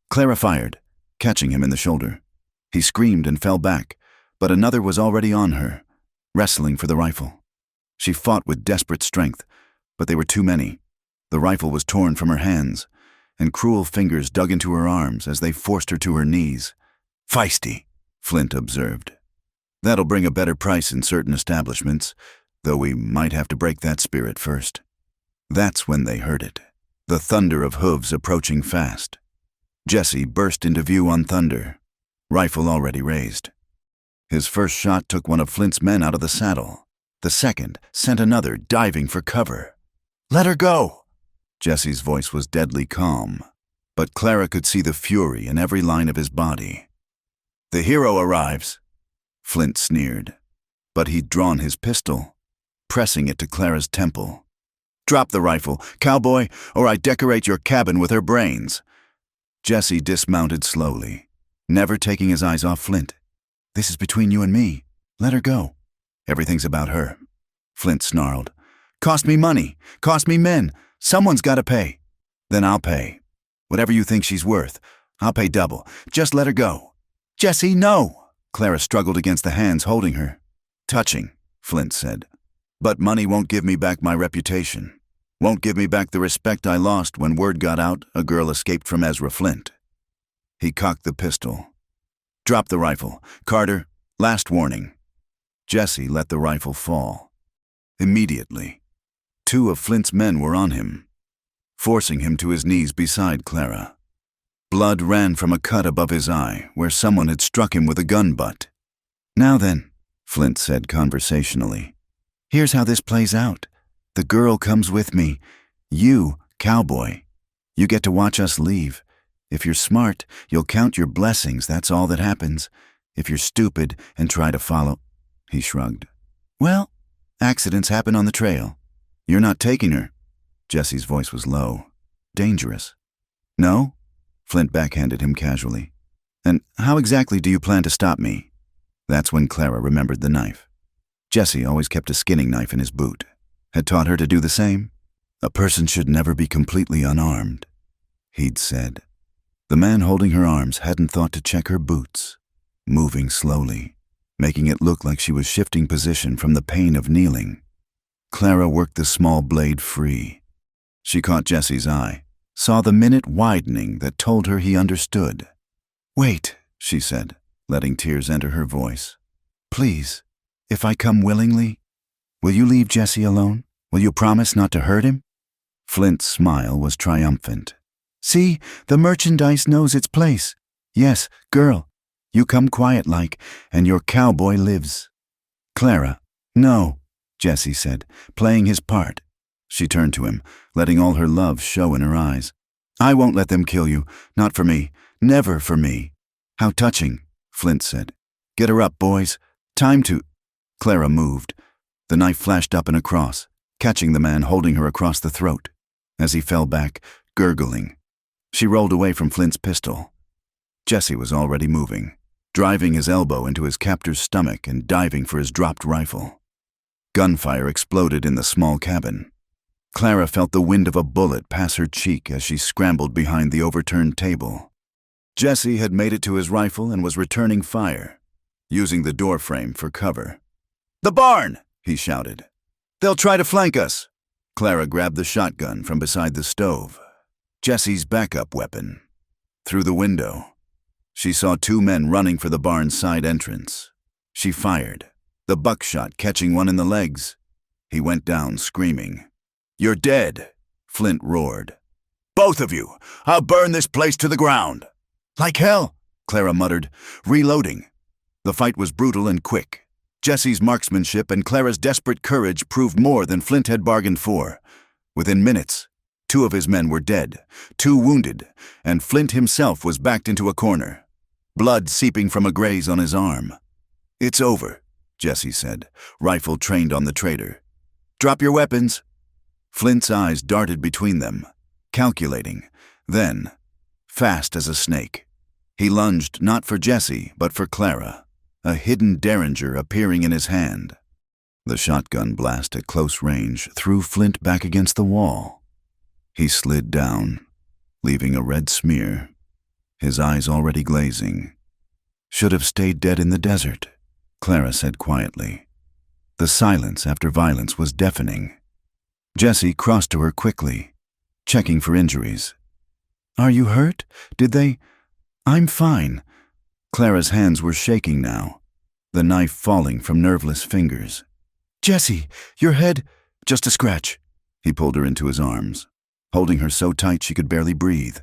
Clara fired, catching him in the shoulder. He screamed and fell back, but another was already on her, wrestling for the rifle. She fought with desperate strength, but they were too many. The rifle was torn from her hands, and cruel fingers dug into her arms as they forced her to her knees. Feisty, Flint observed. That'll bring a better price in certain establishments, though we might have to break that spirit first. That's when they heard it, the thunder of hooves approaching fast. Jessie burst into view on thunder, rifle already raised. His first shot took one of Flint's men out of the saddle. The second sent another diving for cover. Let her go! Jessie's voice was deadly calm, but Clara could see the fury in every line of his body. The hero arrives, Flint sneered, but he'd drawn his pistol, pressing it to Clara's temple. Drop the rifle, cowboy, or I decorate your cabin with her brains. Jessie dismounted slowly, never taking his eyes off Flint. This is between you and me. Let her go. Everything's about her, Flint snarled. Cost me money, cost me men. Someone's got to pay. Then I'll pay. Whatever you think she's worth, I'll pay double. Just let her go." "Jesse, no!" Clara struggled against the hands holding her. "Touching," Flint said. "But money won't give me back my reputation. Won't give me back the respect I lost when word got out a girl escaped from Ezra Flint." He cocked the pistol. "Drop the rifle. Carter, last warning." Jesse let the rifle fall. Immediately, 2 of Flint's men were on him, forcing him to his knees beside Clara. Blood ran from a cut above his eye where someone had struck him with a gun butt. "Now then," Flint said conversationally, "here's how this plays out. The girl comes with me. You, Cowboy. You get to watch us leave. If you're smart, you'll count your blessings, that's all that happens. If you're stupid and try to follow—" He shrugged. "Well, accidents happen on the trail. You're not taking her." Jesse's voice was low. "Dangerous." "No?" Flint backhanded him casually. "And how exactly do you plan to stop me?" That's when Clara remembered the knife. Jesse always kept a skinning knife in his boot. Had taught her to do the same. "A person should never be completely unarmed," he'd said. The man holding her arms hadn't thought to check her boots, moving slowly, making it look like she was shifting position from the pain of kneeling. Clara worked the small blade free. She caught Jesse's eye, saw the minute widening that told her he understood. "Wait," she said, letting tears enter her voice. "Please, if I come willingly, will you leave Jesse alone? Will you promise not to hurt him?" Flint's smile was triumphant. "See, the merchandise knows its place. Yes, girl, you come quiet-like, and your cowboy lives." "Clara, no," Jesse said, playing his part. She turned to him, letting all her love show in her eyes. "I won't let them kill you. Not for me. Never for me." "How touching," Flint said. "Get her up, boys. Time to—" Clara moved. The knife flashed up and across, catching the man holding her across the throat. As he fell back, gurgling, she rolled away from Flint's pistol. Jesse was already moving, driving his elbow into his captor's stomach and diving for his dropped rifle. Gunfire exploded in the small cabin. Clara felt the wind of a bullet pass her cheek as she scrambled behind the overturned table. Jesse had made it to his rifle and was returning fire, using the doorframe for cover. "The barn!" he shouted. "They'll try to flank us." Clara grabbed the shotgun from beside the stove, Jesse's backup weapon. Through the window, she saw 2 men running for the barn's side entrance. She fired, the buckshot catching one in the legs. He went down screaming. "You're dead," Flint roared. "Both of you! I'll burn this place to the ground." "Like hell," Clara muttered, reloading. The fight was brutal and quick. Jesse's marksmanship and Clara's desperate courage proved more than Flint had bargained for. Within minutes, 2 of his men were dead, 2 wounded, and Flint himself was backed into a corner, blood seeping from a graze on his arm. "It's over," Jesse said, rifle trained on the traitor. "Drop your weapons." Flint's eyes darted between them, calculating, then, fast as a snake, he lunged not for Jesse but for Clara, a hidden derringer appearing in his hand. The shotgun blast at close range threw Flint back against the wall. He slid down, leaving a red smear, his eyes already glazing. "Should have stayed dead in the desert," Clara said quietly. The silence after violence was deafening. Jesse crossed to her quickly, checking for injuries. "Are you hurt? Did they—" "I'm fine." Clara's hands were shaking now, the knife falling from nerveless fingers. "Jesse, your head—" "Just a scratch." He pulled her into his arms, holding her so tight she could barely breathe.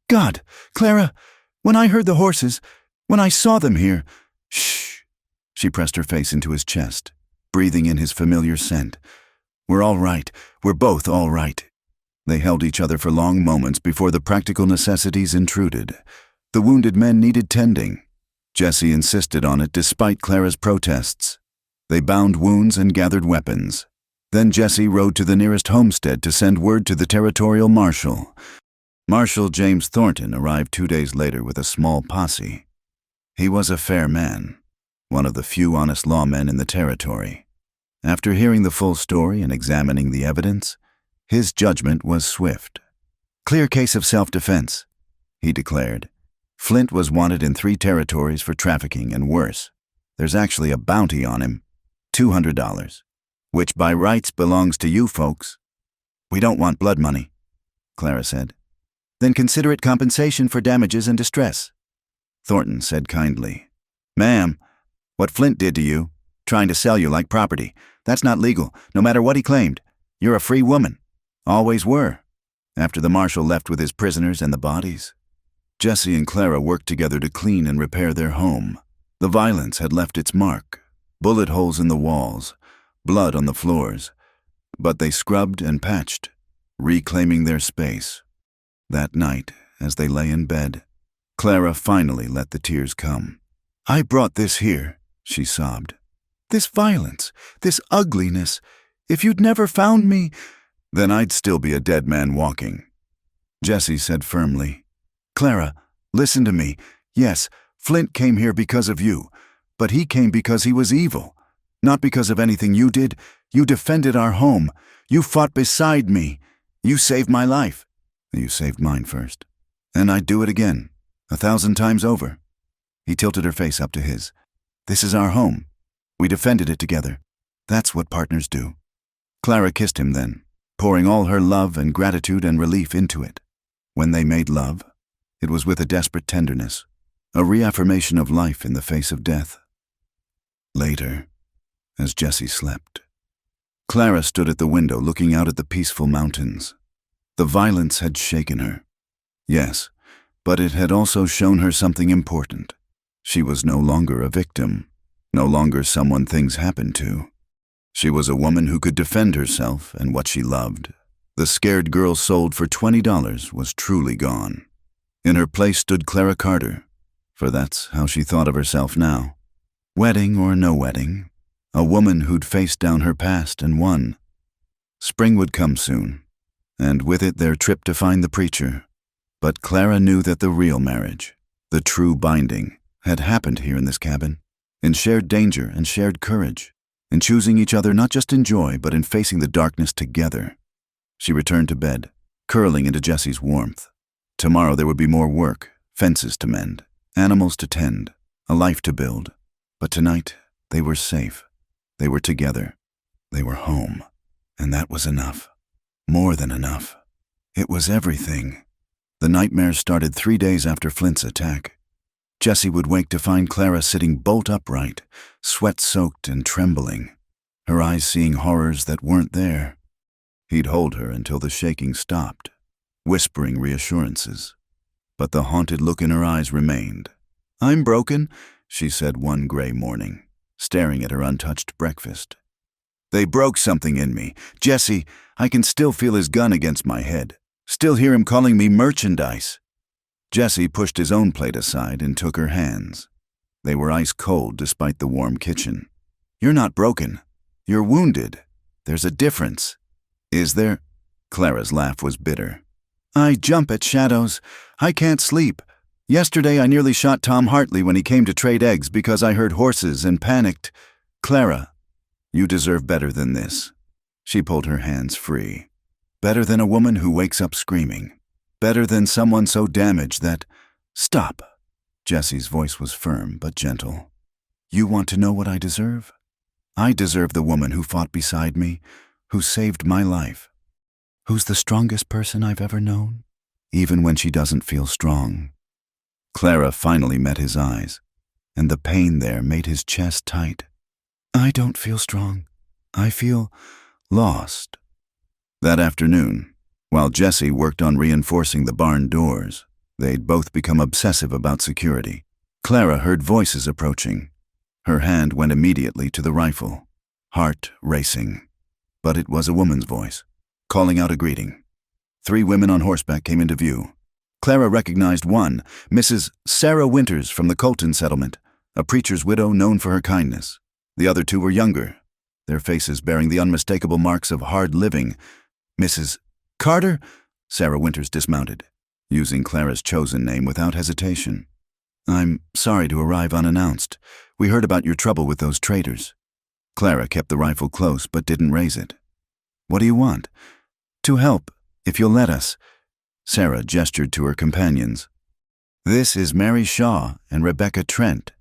"God, Clara, when I heard the horses, when I saw them here—" "Shh." She pressed her face into his chest, breathing in his familiar scent. "We're all right. We're both all right." They held each other for long moments before the practical necessities intruded. The wounded men needed tending. Jesse insisted on it despite Clara's protests. They bound wounds and gathered weapons. Then Jesse rode to the nearest homestead to send word to the territorial marshal. Marshal James Thornton arrived 2 days later with a small posse. He was a fair man, one of the few honest lawmen in the territory. After hearing the full story and examining the evidence, his judgment was swift. Clear case of self-defense, he declared. Flint was wanted in 3 territories for trafficking and worse. There's actually a bounty on him, $200, which by rights belongs to you folks. We don't want blood money, Clara said. Then consider it compensation for damages and distress. Thornton said kindly. Ma'am, what Flint did to you, trying to sell you like property, that's not legal, no matter what he claimed. You're a free woman. Always were. After the marshal left with his prisoners and the bodies, Jessie and Clara worked together to clean and repair their home. The violence had left its mark, bullet holes in the walls, blood on the floors, but they scrubbed and patched, reclaiming their space. That night, as they lay in bed, Clara finally let the tears come. I brought this here, she sobbed. This violence, this ugliness. If you'd never found me, then I'd still be a dead man walking. Jessie said firmly. Clara, listen to me. Yes, Flint came here because of you, but he came because he was evil. Not because of anything you did. You defended our home. You fought beside me. You saved my life. You saved mine first. And I'd do it again, 1,000 times over. He tilted her face up to his. This is our home. We defended it together. That's what partners do. Clara kissed him then, pouring all her love and gratitude and relief into it. When they made love, it was with a desperate tenderness, a reaffirmation of life in the face of death. Later, as Jessie slept, Clara stood at the window looking out at the peaceful mountains. The violence had shaken her. Yes, but it had also shown her something important. She was no longer a victim, no longer someone things happened to. She was a woman who could defend herself and what she loved. The scared girl sold for $20 was truly gone. In her place stood Clara Carter, for that's how she thought of herself now. Wedding or no wedding, a woman who'd faced down her past and won. Spring would come soon, and with it their trip to find the preacher. But Clara knew that the real marriage, the true binding, had happened here in this cabin, in shared danger and shared courage, in choosing each other not just in joy but in facing the darkness together. She returned to bed, curling into Jessie's warmth. Tomorrow there would be more work, fences to mend, animals to tend, a life to build. But tonight, they were safe. They were together. They were home. And that was enough. More than enough. It was everything. The nightmares started 3 days after Flint's attack. Jessie would wake to find Clara sitting bolt upright, sweat-soaked and trembling, her eyes seeing horrors that weren't there. He'd hold her until the shaking stopped, whispering reassurances. But the haunted look in her eyes remained. I'm broken, she said one gray morning, staring at her untouched breakfast. They broke something in me. Jessie, I can still feel his gun against my head. Still hear him calling me merchandise. Jessie pushed his own plate aside and took her hands. They were ice cold despite the warm kitchen. You're not broken. You're wounded. There's a difference. Is there? Clara's laugh was bitter. I jump at shadows. I can't sleep. Yesterday I nearly shot Tom Hartley when he came to trade eggs because I heard horses and panicked. Clara, you deserve better than this. She pulled her hands free. Better than a woman who wakes up screaming. Better than someone so damaged that... Stop. Jessie's voice was firm but gentle. You want to know what I deserve? I deserve the woman who fought beside me, who saved my life, who's the strongest person I've ever known, even when she doesn't feel strong. Clara finally met his eyes, and the pain there made his chest tight. I don't feel strong. I feel lost. That afternoon, while Jessie worked on reinforcing the barn doors, they'd both become obsessive about security. Clara heard voices approaching. Her hand went immediately to the rifle, heart racing. But it was a woman's voice, calling out a greeting. 3 women on horseback came into view. Clara recognized one, Mrs. Sarah Winters from the Colton settlement, a preacher's widow known for her kindness. The other 2 were younger, their faces bearing the unmistakable marks of hard living. Mrs. Carter? Sarah Winters dismounted, using Clara's chosen name without hesitation. I'm sorry to arrive unannounced. We heard about your trouble with those traders. Clara kept the rifle close but didn't raise it. What do you want? To help, if you'll let us. Sarah gestured to her companions. "This is Mary Shaw and Rebecca Trent.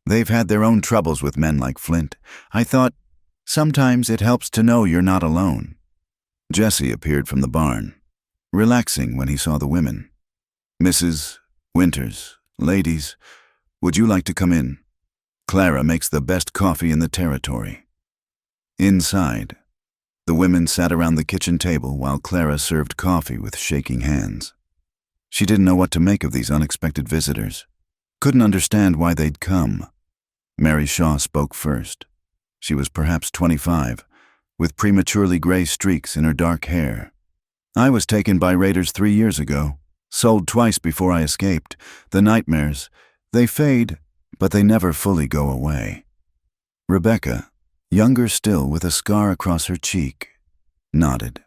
They've had their own troubles with men like Flint. I thought, sometimes it helps to know you're not alone." Jesse appeared from the barn, relaxing when he saw the women. "Mrs. Winters, ladies, would you like to come in? Clara makes the best coffee in the territory." Inside, the women sat around the kitchen table while Clara served coffee with shaking hands. She didn't know what to make of these unexpected visitors. Couldn't understand why they'd come. Mary Shaw spoke first. She was perhaps 25, with prematurely gray streaks in her dark hair. "I was taken by raiders 3 years ago, sold twice before I escaped. The nightmares, they fade, but they never fully go away." Rebecca, younger still with a scar across her cheek, nodded.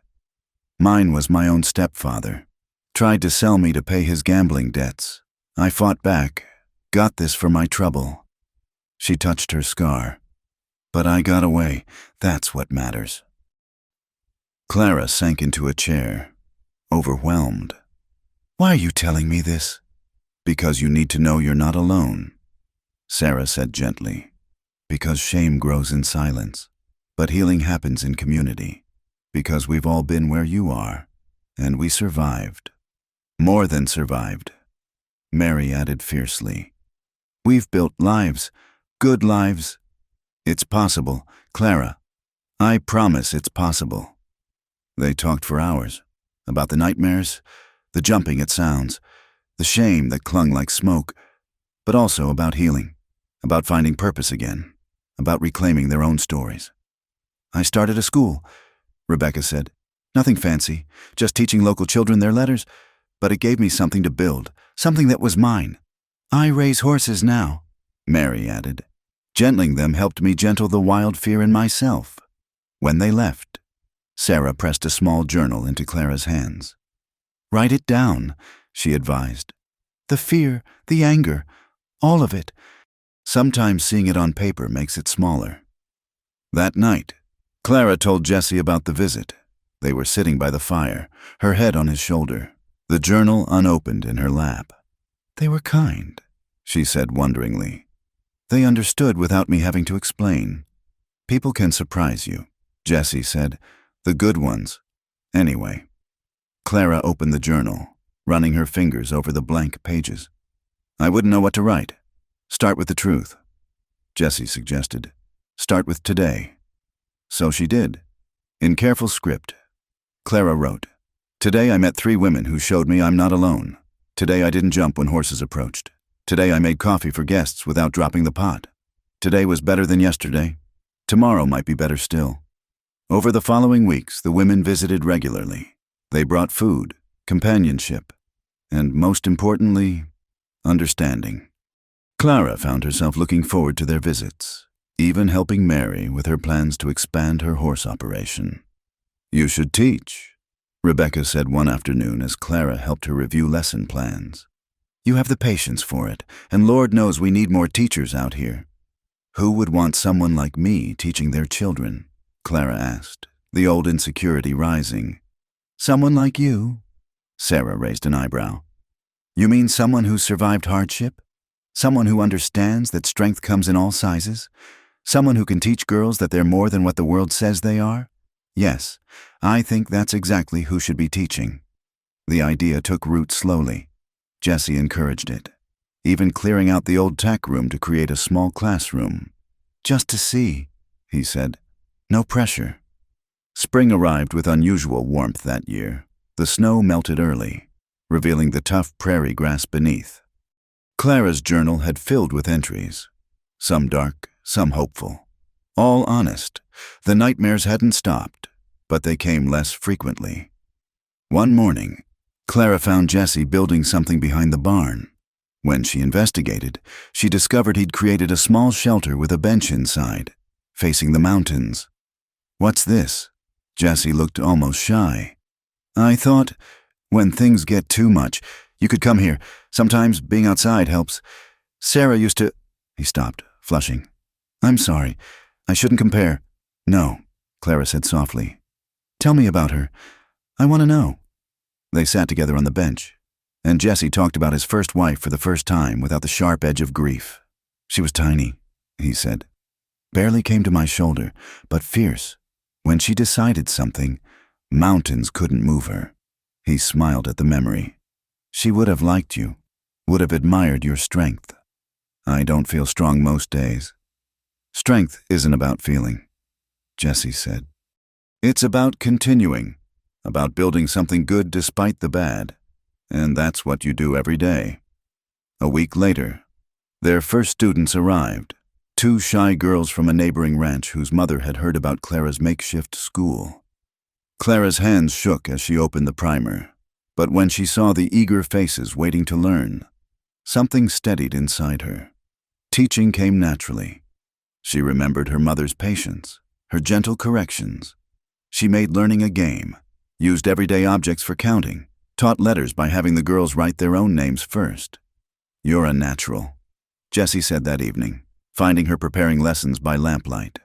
"Mine was my own stepfather. Tried to sell me to pay his gambling debts. I fought back, got this for my trouble." She touched her scar. "But I got away. That's what matters." Clara sank into a chair, overwhelmed. "Why are you telling me this?" "Because you need to know you're not alone," Sarah said gently. "Because shame grows in silence, but healing happens in community. Because we've all been where you are, and we survived. More than survived," Mary added fiercely. "We've built lives, good lives. It's possible, Clara. I promise it's possible." They talked for hours, about the nightmares, the jumping at sounds, the shame that clung like smoke, but also about healing, about finding purpose again, about reclaiming their own stories. "I started a school," Rebecca said. "Nothing fancy, just teaching local children their letters, but it gave me something to build, something that was mine. I raise horses now," Mary added. "Gentling them helped me gentle the wild fear in myself." When they left, Sarah pressed a small journal into Clara's hands. "Write it down," she advised. "The fear, the anger, all of it. Sometimes seeing it on paper makes it smaller." That night, Clara told Jesse about the visit. They were sitting by the fire, her head on his shoulder, the journal unopened in her lap. "They were kind," she said wonderingly. "They understood without me having to explain. People can surprise you," Jesse said. "The good ones. Anyway." Clara opened the journal, running her fingers over the blank pages. "I wouldn't know what to write. Start with the truth," Jesse suggested. "Start with today." So she did. In careful script, Clara wrote, "Today I met 3 women who showed me I'm not alone. Today I didn't jump when horses approached. Today I made coffee for guests without dropping the pot. Today was better than yesterday. Tomorrow might be better still." Over the following weeks, the women visited regularly. They brought food, companionship, and most importantly, understanding. Clara found herself looking forward to their visits, even helping Mary with her plans to expand her horse operation. "You should teach," Rebecca said one afternoon as Clara helped her review lesson plans. "You have the patience for it, and Lord knows we need more teachers out here." "Who would want someone like me teaching their children?" Clara asked, the old insecurity rising. "Someone like you?" Sarah raised an eyebrow. "You mean someone who survived hardship? Someone who understands that strength comes in all sizes? Someone who can teach girls that they're more than what the world says they are? Yes, I think that's exactly who should be teaching." The idea took root slowly. Jesse encouraged it, even clearing out the old tack room to create a small classroom. "Just to see," he said. "No pressure." Spring arrived with unusual warmth that year. The snow melted early, revealing the tough prairie grass beneath. Clara's journal had filled with entries, some dark, some hopeful. All honest. The nightmares hadn't stopped, but they came less frequently. One morning, Clara found Jesse building something behind the barn. When she investigated, she discovered he'd created a small shelter with a bench inside, facing the mountains. "What's this?" Jesse looked almost shy. "I thought, when things get too much, you could come here. Sometimes being outside helps. Sarah used to—" He stopped, flushing. "I'm sorry. I shouldn't compare." "No," Clara said softly. "Tell me about her. I want to know." They sat together on the bench, and Jesse talked about his first wife for the first time without the sharp edge of grief. She was tiny, he said. Barely came to my shoulder, but fierce. When she decided something, mountains couldn't move her. He smiled at the memory. She would have liked you, would have admired your strength. I don't feel strong most days. Strength isn't about feeling, Jesse said. It's about continuing, about building something good despite the bad, and that's what you do every day. A week later, their first students arrived, 2 shy girls from a neighboring ranch whose mother had heard about Clara's makeshift school. Clara's hands shook as she opened the primer, but when she saw the eager faces waiting to learn, something steadied inside her. Teaching came naturally. She remembered her mother's patience, her gentle corrections. She made learning a game, used everyday objects for counting, taught letters by having the girls write their own names first. You're a natural, Jesse said that evening, finding her preparing lessons by lamplight.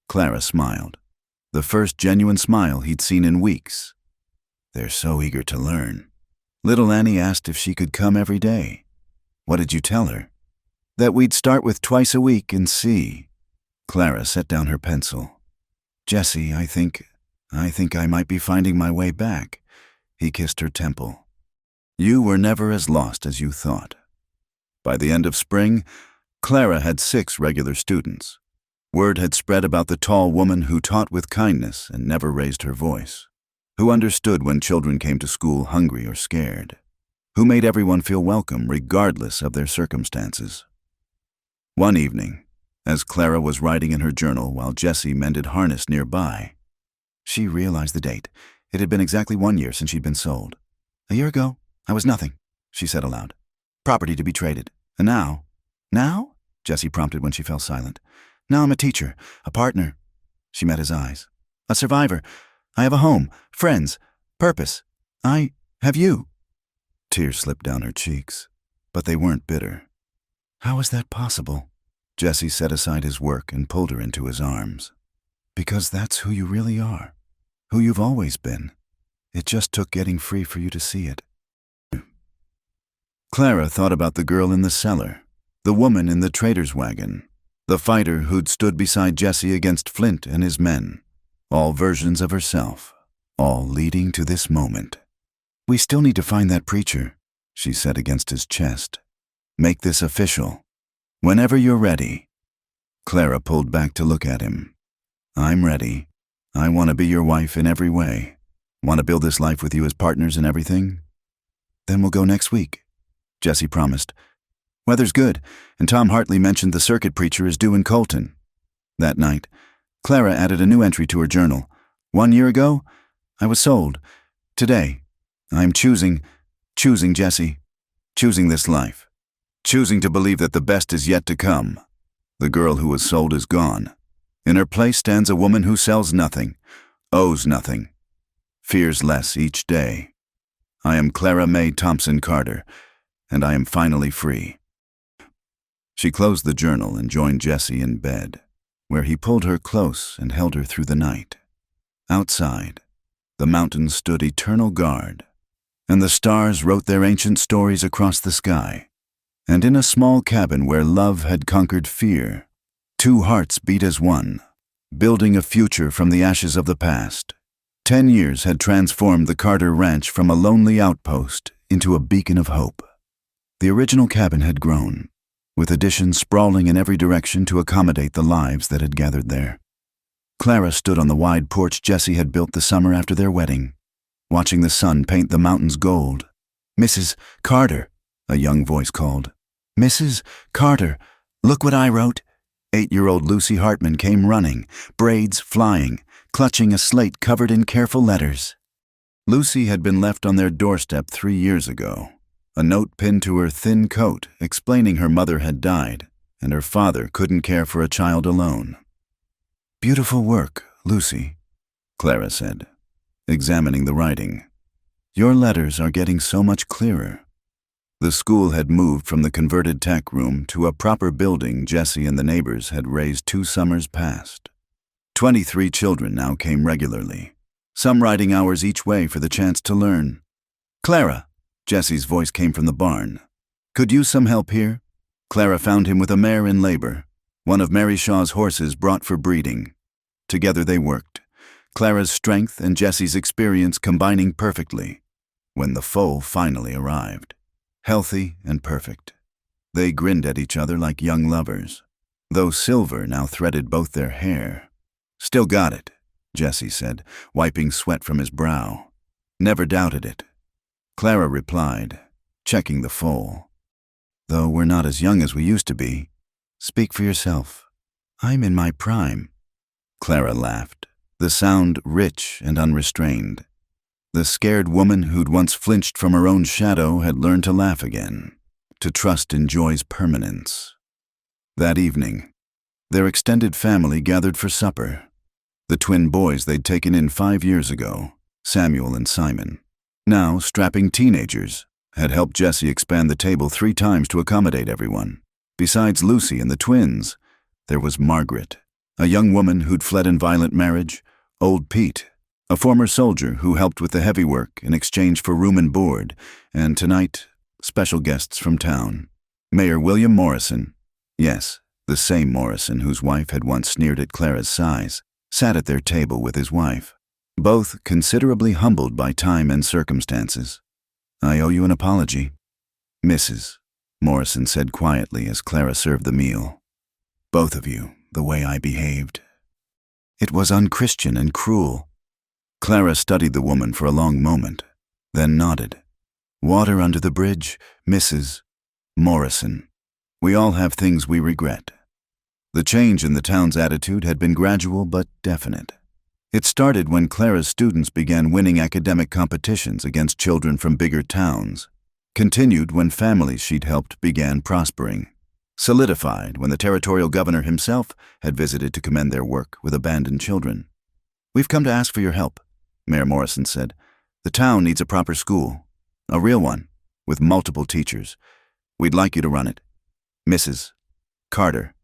Clara smiled, the first genuine smile he'd seen in weeks. They're so eager to learn. Little Annie asked if she could come every day. What did you tell her? That we'd start with twice a week and see. Clara set down her pencil. Jesse, I think I might be finding my way back. He kissed her temple. You were never as lost as you thought. By the end of spring, Clara had 6 regular students. Word had spread about the tall woman who taught with kindness and never raised her voice, who understood when children came to school hungry or scared, who made everyone feel welcome regardless of their circumstances. One evening, as Clara was writing in her journal while Jesse mended harness nearby, she realized the date. It had been exactly 1 year since she'd been sold. A year ago, I was nothing, she said aloud. Property to be traded. And now? Now? Jesse prompted when she fell silent. Now I'm a teacher, a partner. She met his eyes. A survivor. I have a home, friends, purpose. I have you. Tears slipped down her cheeks, but they weren't bitter. How is that possible? Jesse set aside his work and pulled her into his arms. Because that's who you really are, who you've always been. It just took getting free for you to see it. Clara thought about the girl in the cellar, the woman in the trader's wagon, the fighter who'd stood beside Jesse against Flint and his men, all versions of herself, all leading to this moment. We still need to find that preacher, she said against his chest. Make this official. Whenever you're ready. Clara pulled back to look at him. I'm ready. I want to be your wife in every way. Want to build this life with you as partners in everything? Then we'll go next week, Jesse promised. Weather's good, and Tom Hartley mentioned the circuit preacher is due in Colton. That night, Clara added a new entry to her journal. 1 year ago, I was sold. Today, I'm choosing Jesse, choosing this life, choosing to believe that the best is yet to come. The girl who was sold is gone. In her place stands a woman who sells nothing, owes nothing, fears less each day. I am Clara Mae Thompson Carter, and I am finally free. She closed the journal and joined Jesse in bed, where he pulled her close and held her through the night. Outside, the mountains stood eternal guard, and the stars wrote their ancient stories across the sky. And in a small cabin where love had conquered fear, 2 hearts beat as one, building a future from the ashes of the past. 10 years had transformed the Carter Ranch from a lonely outpost into a beacon of hope. The original cabin had grown, with additions sprawling in every direction to accommodate the lives that had gathered there. Clara stood on the wide porch Jesse had built the summer after their wedding, watching the sun paint the mountains gold. Mrs. Carter, a young voice called. Mrs. Carter, look what I wrote. 8-year-old Lucy Hartman came running, braids flying, clutching a slate covered in careful letters. Lucy had been left on their doorstep 3 years ago, a note pinned to her thin coat explaining her mother had died and her father couldn't care for a child alone. Beautiful work, Lucy, Clara said, examining the writing. Your letters are getting so much clearer. The school had moved from the converted tech room to a proper building Jesse and the neighbors had raised 2 summers past. 23 children now came regularly, some riding hours each way for the chance to learn. Clara, Jesse's voice came from the barn. Could use some help here? Clara found him with a mare in labor, one of Mary Shaw's horses brought for breeding. Together they worked, Clara's strength and Jesse's experience combining perfectly, when the foal finally arrived. Healthy and perfect. They grinned at each other like young lovers, though silver now threaded both their hair. Still got it, Jesse said, wiping sweat from his brow. Never doubted it. Clara replied, checking the foal. Though we're not as young as we used to be. Speak for yourself. I'm in my prime. Clara laughed, the sound rich and unrestrained. The scared woman who'd once flinched from her own shadow had learned to laugh again, to trust in joy's permanence. That evening, their extended family gathered for supper. The twin boys they'd taken in 5 years ago, Samuel and Simon, now strapping teenagers, had helped Jesse expand the table 3 times to accommodate everyone. Besides Lucy and the twins, there was Margaret, a young woman who'd fled in violent marriage, old Pete, a former soldier who helped with the heavy work in exchange for room and board, and tonight, special guests from town. Mayor William Morrison, yes, the same Morrison whose wife had once sneered at Clara's size, sat at their table with his wife, both considerably humbled by time and circumstances. I owe you an apology, Mrs., Morrison said quietly as Clara served the meal. Both of you, the way I behaved. It was unchristian and cruel. Clara studied the woman for a long moment, then nodded. Water under the bridge, Mrs. Morrison. We all have things we regret. The change in the town's attitude had been gradual but definite. It started when Clara's students began winning academic competitions against children from bigger towns, continued when families she'd helped began prospering, solidified when the territorial governor himself had visited to commend their work with abandoned children. We've come to ask for your help, Mayor Morrison said. The town needs a proper school, a real one, with multiple teachers. We'd like you to run it. Mrs. Carter.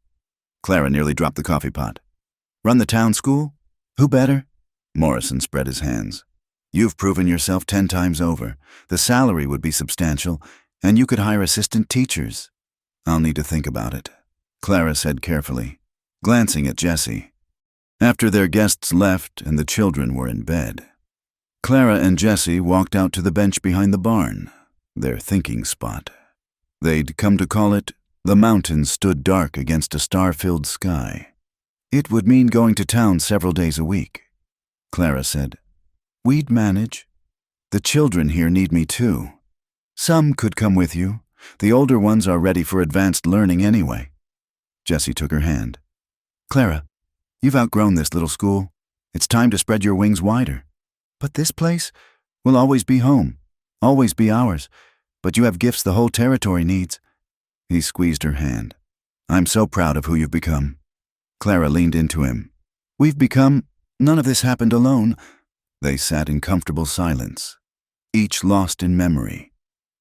Clara nearly dropped the coffee pot. Run the town school? Who better? Morrison spread his hands. You've proven yourself 10 times over. The salary would be substantial, and you could hire assistant teachers. I'll need to think about it, Clara said carefully, glancing at Jesse. After their guests left and the children were in bed, Clara and Jesse walked out to the bench behind the barn, their thinking spot. They'd come to call it The Mountains Stood Dark Against a Star-Filled Sky. It would mean going to town several days a week, Clara said. We'd manage. The children here need me too. Some could come with you. The older ones are ready for advanced learning anyway. Jessie took her hand. Clara, you've outgrown this little school. It's time to spread your wings wider. But this place will always be home, always be ours. But you have gifts the whole territory needs. He squeezed her hand. I'm so proud of who you've become. Clara leaned into him. None of this happened alone. They sat in comfortable silence, each lost in memory.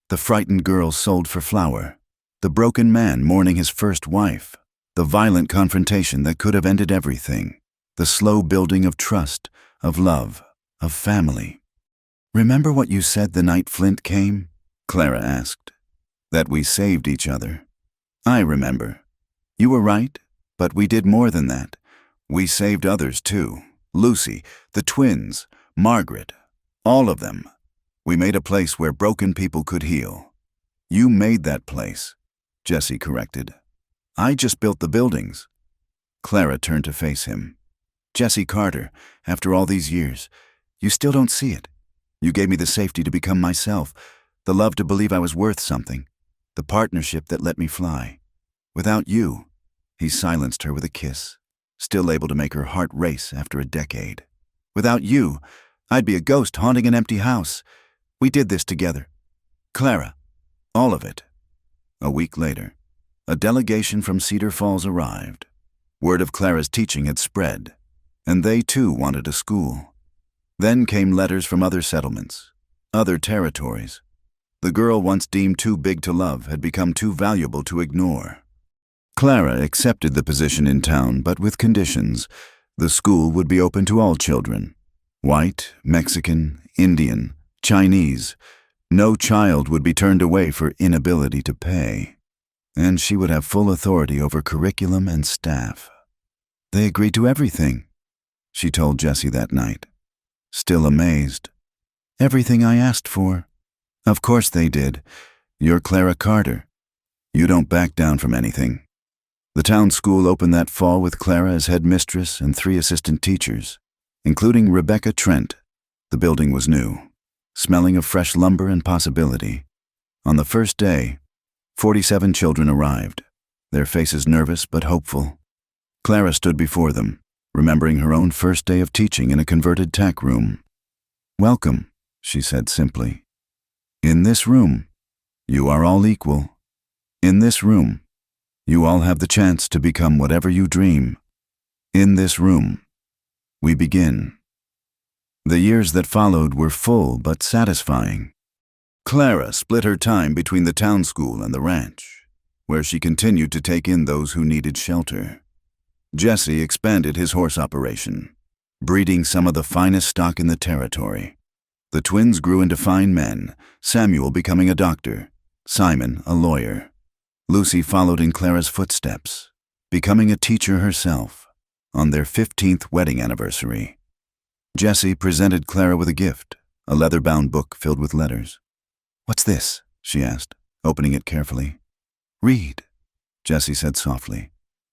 The frightened girl sold for flour, the broken man mourning his first wife, the violent confrontation that could have ended everything, the slow building of trust, of love, of family. Remember what you said the night Flint came? Clara asked. That we saved each other. I remember. You were right, but we did more than that. We saved others too. Lucy, the twins, Margaret, all of them. We made a place where broken people could heal. You made that place, Jessie corrected. I just built the buildings. Clara turned to face him. Jessie Carter, after all these years, you still don't see it. You gave me the safety to become myself, the love to believe I was worth something, the partnership that let me fly. Without you, he silenced her with a kiss, still able to make her heart race after a decade. Without you, I'd be a ghost haunting an empty house. We did this together. Clara, all of it. A week later, a delegation from Cedar Falls arrived. Word of Clara's teaching had spread, and they too wanted a school. Then came letters from other settlements, other territories. The girl once deemed too big to love had become too valuable to ignore. Clara accepted the position in town, but with conditions. The school would be open to all children. White, Mexican, Indian, Chinese. No child would be turned away for inability to pay, and she would have full authority over curriculum and staff. They agreed to everything, she told Jessie that night, still amazed. Everything I asked for. Of course they did. You're Clara Carter. You don't back down from anything. The town school opened that fall with Clara as headmistress and 3 assistant teachers, including Rebecca Trent. The building was new, smelling of fresh lumber and possibility. On the first day, 47 children arrived, their faces nervous but hopeful. Clara stood before them, remembering her own first day of teaching in a converted tack room. "Welcome," she said simply. "In this room, you are all equal. In this room, you all have the chance to become whatever you dream. In this room, we begin." The years that followed were full but satisfying. Clara split her time between the town school and the ranch, where she continued to take in those who needed shelter. Jesse expanded his horse operation, breeding some of the finest stock in the territory. The twins grew into fine men, Samuel becoming a doctor, Simon a lawyer. Lucy followed in Clara's footsteps, becoming a teacher herself, on their 15th wedding anniversary. Jessie presented Clara with a gift, a leather-bound book filled with letters. "What's this?" she asked, opening it carefully. "Read," Jessie said softly.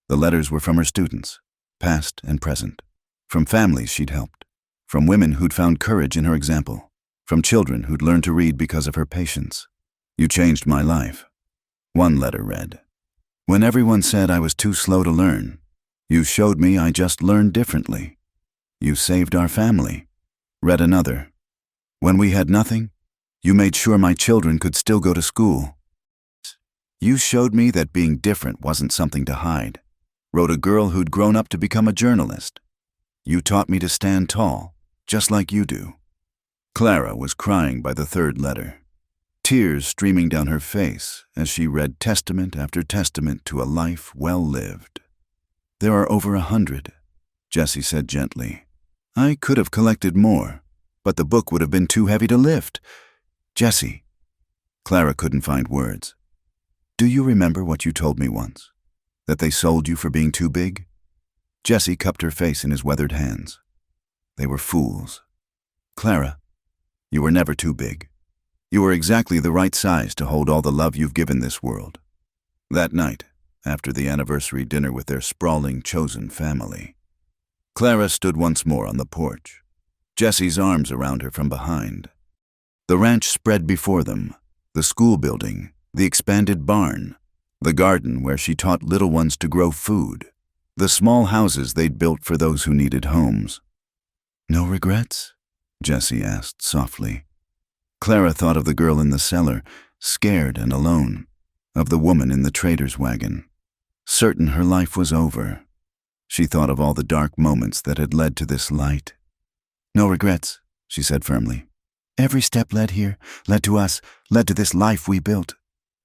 The letters were from her students, past and present, from families she'd helped, from women who'd found courage in her example, from children who'd learned to read because of her patience. "You changed my life." One letter read, "When everyone said I was too slow to learn, you showed me I just learned differently. You saved our family." Read another, "When we had nothing, you made sure my children could still go to school. You showed me that being different wasn't something to hide." Wrote a girl who'd grown up to become a journalist. "You taught me to stand tall, just like you do." Clara was crying by the 3rd letter, tears streaming down her face as she read testament after testament to a life well lived. "There are over 100, Jessie said gently. "I could have collected more, but the book would have been too heavy to lift." "Jessie," Clara couldn't find words. "Do you remember what you told me once? That they sold you for being too big?" Jessie cupped her face in his weathered hands. "They were fools. Clara, you were never too big. You were exactly the right size to hold all the love you've given this world." That night, after the anniversary dinner with their sprawling, chosen family, Clara stood once more on the porch, Jessie's arms around her from behind. The ranch spread before them, the school building, the expanded barn, the garden where she taught little ones to grow food, the small houses they'd built for those who needed homes. "No regrets?" Jessie asked softly. Clara thought of the girl in the cellar, scared and alone, of the woman in the trader's wagon, certain her life was over. She thought of all the dark moments that had led to this light. "No regrets," she said firmly. "Every step led here, led to us, led to this life we built.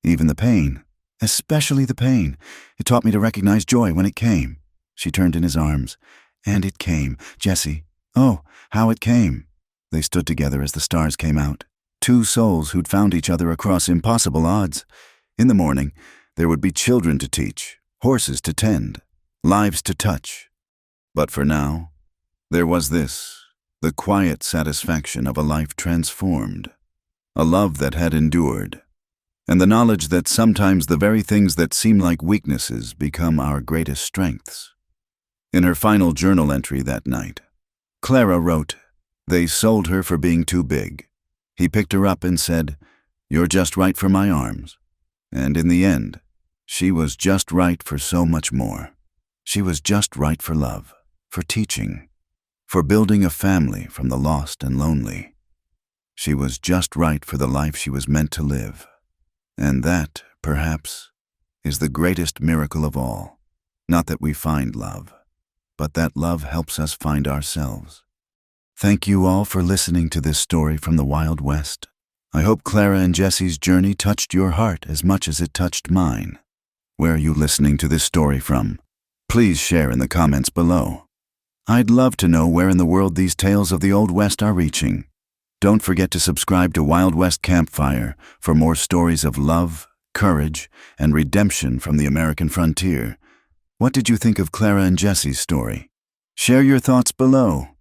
Even the pain. Especially the pain. It taught me to recognize joy when it came." She turned in his arms. "And it came, Jessie. Oh, how it came." They stood together as the stars came out. 2 souls who'd found each other across impossible odds. In the morning, there would be children to teach, horses to tend, lives to touch. But for now, there was this, the quiet satisfaction of a life transformed, a love that had endured, and the knowledge that sometimes the very things that seem like weaknesses become our greatest strengths. In her final journal entry that night, Clara wrote, "They sold her for being too big. He picked her up and said, 'You're just right for my arms.' And in the end, she was just right for so much more. She was just right for love, for teaching, for building a family from the lost and lonely. She was just right for the life she was meant to live. And that, perhaps, is the greatest miracle of all. Not that we find love, but that love helps us find ourselves." Thank you all for listening to this story from the Wild West. I hope Clara and Jessie's journey touched your heart as much as it touched mine. Where are you listening to this story from? Please share in the comments below. I'd love to know where in the world these tales of the Old West are reaching. Don't forget to subscribe to Wild West Campfire for more stories of love, courage, and redemption from the American frontier. What did you think of Clara and Jesse's story? Share your thoughts below.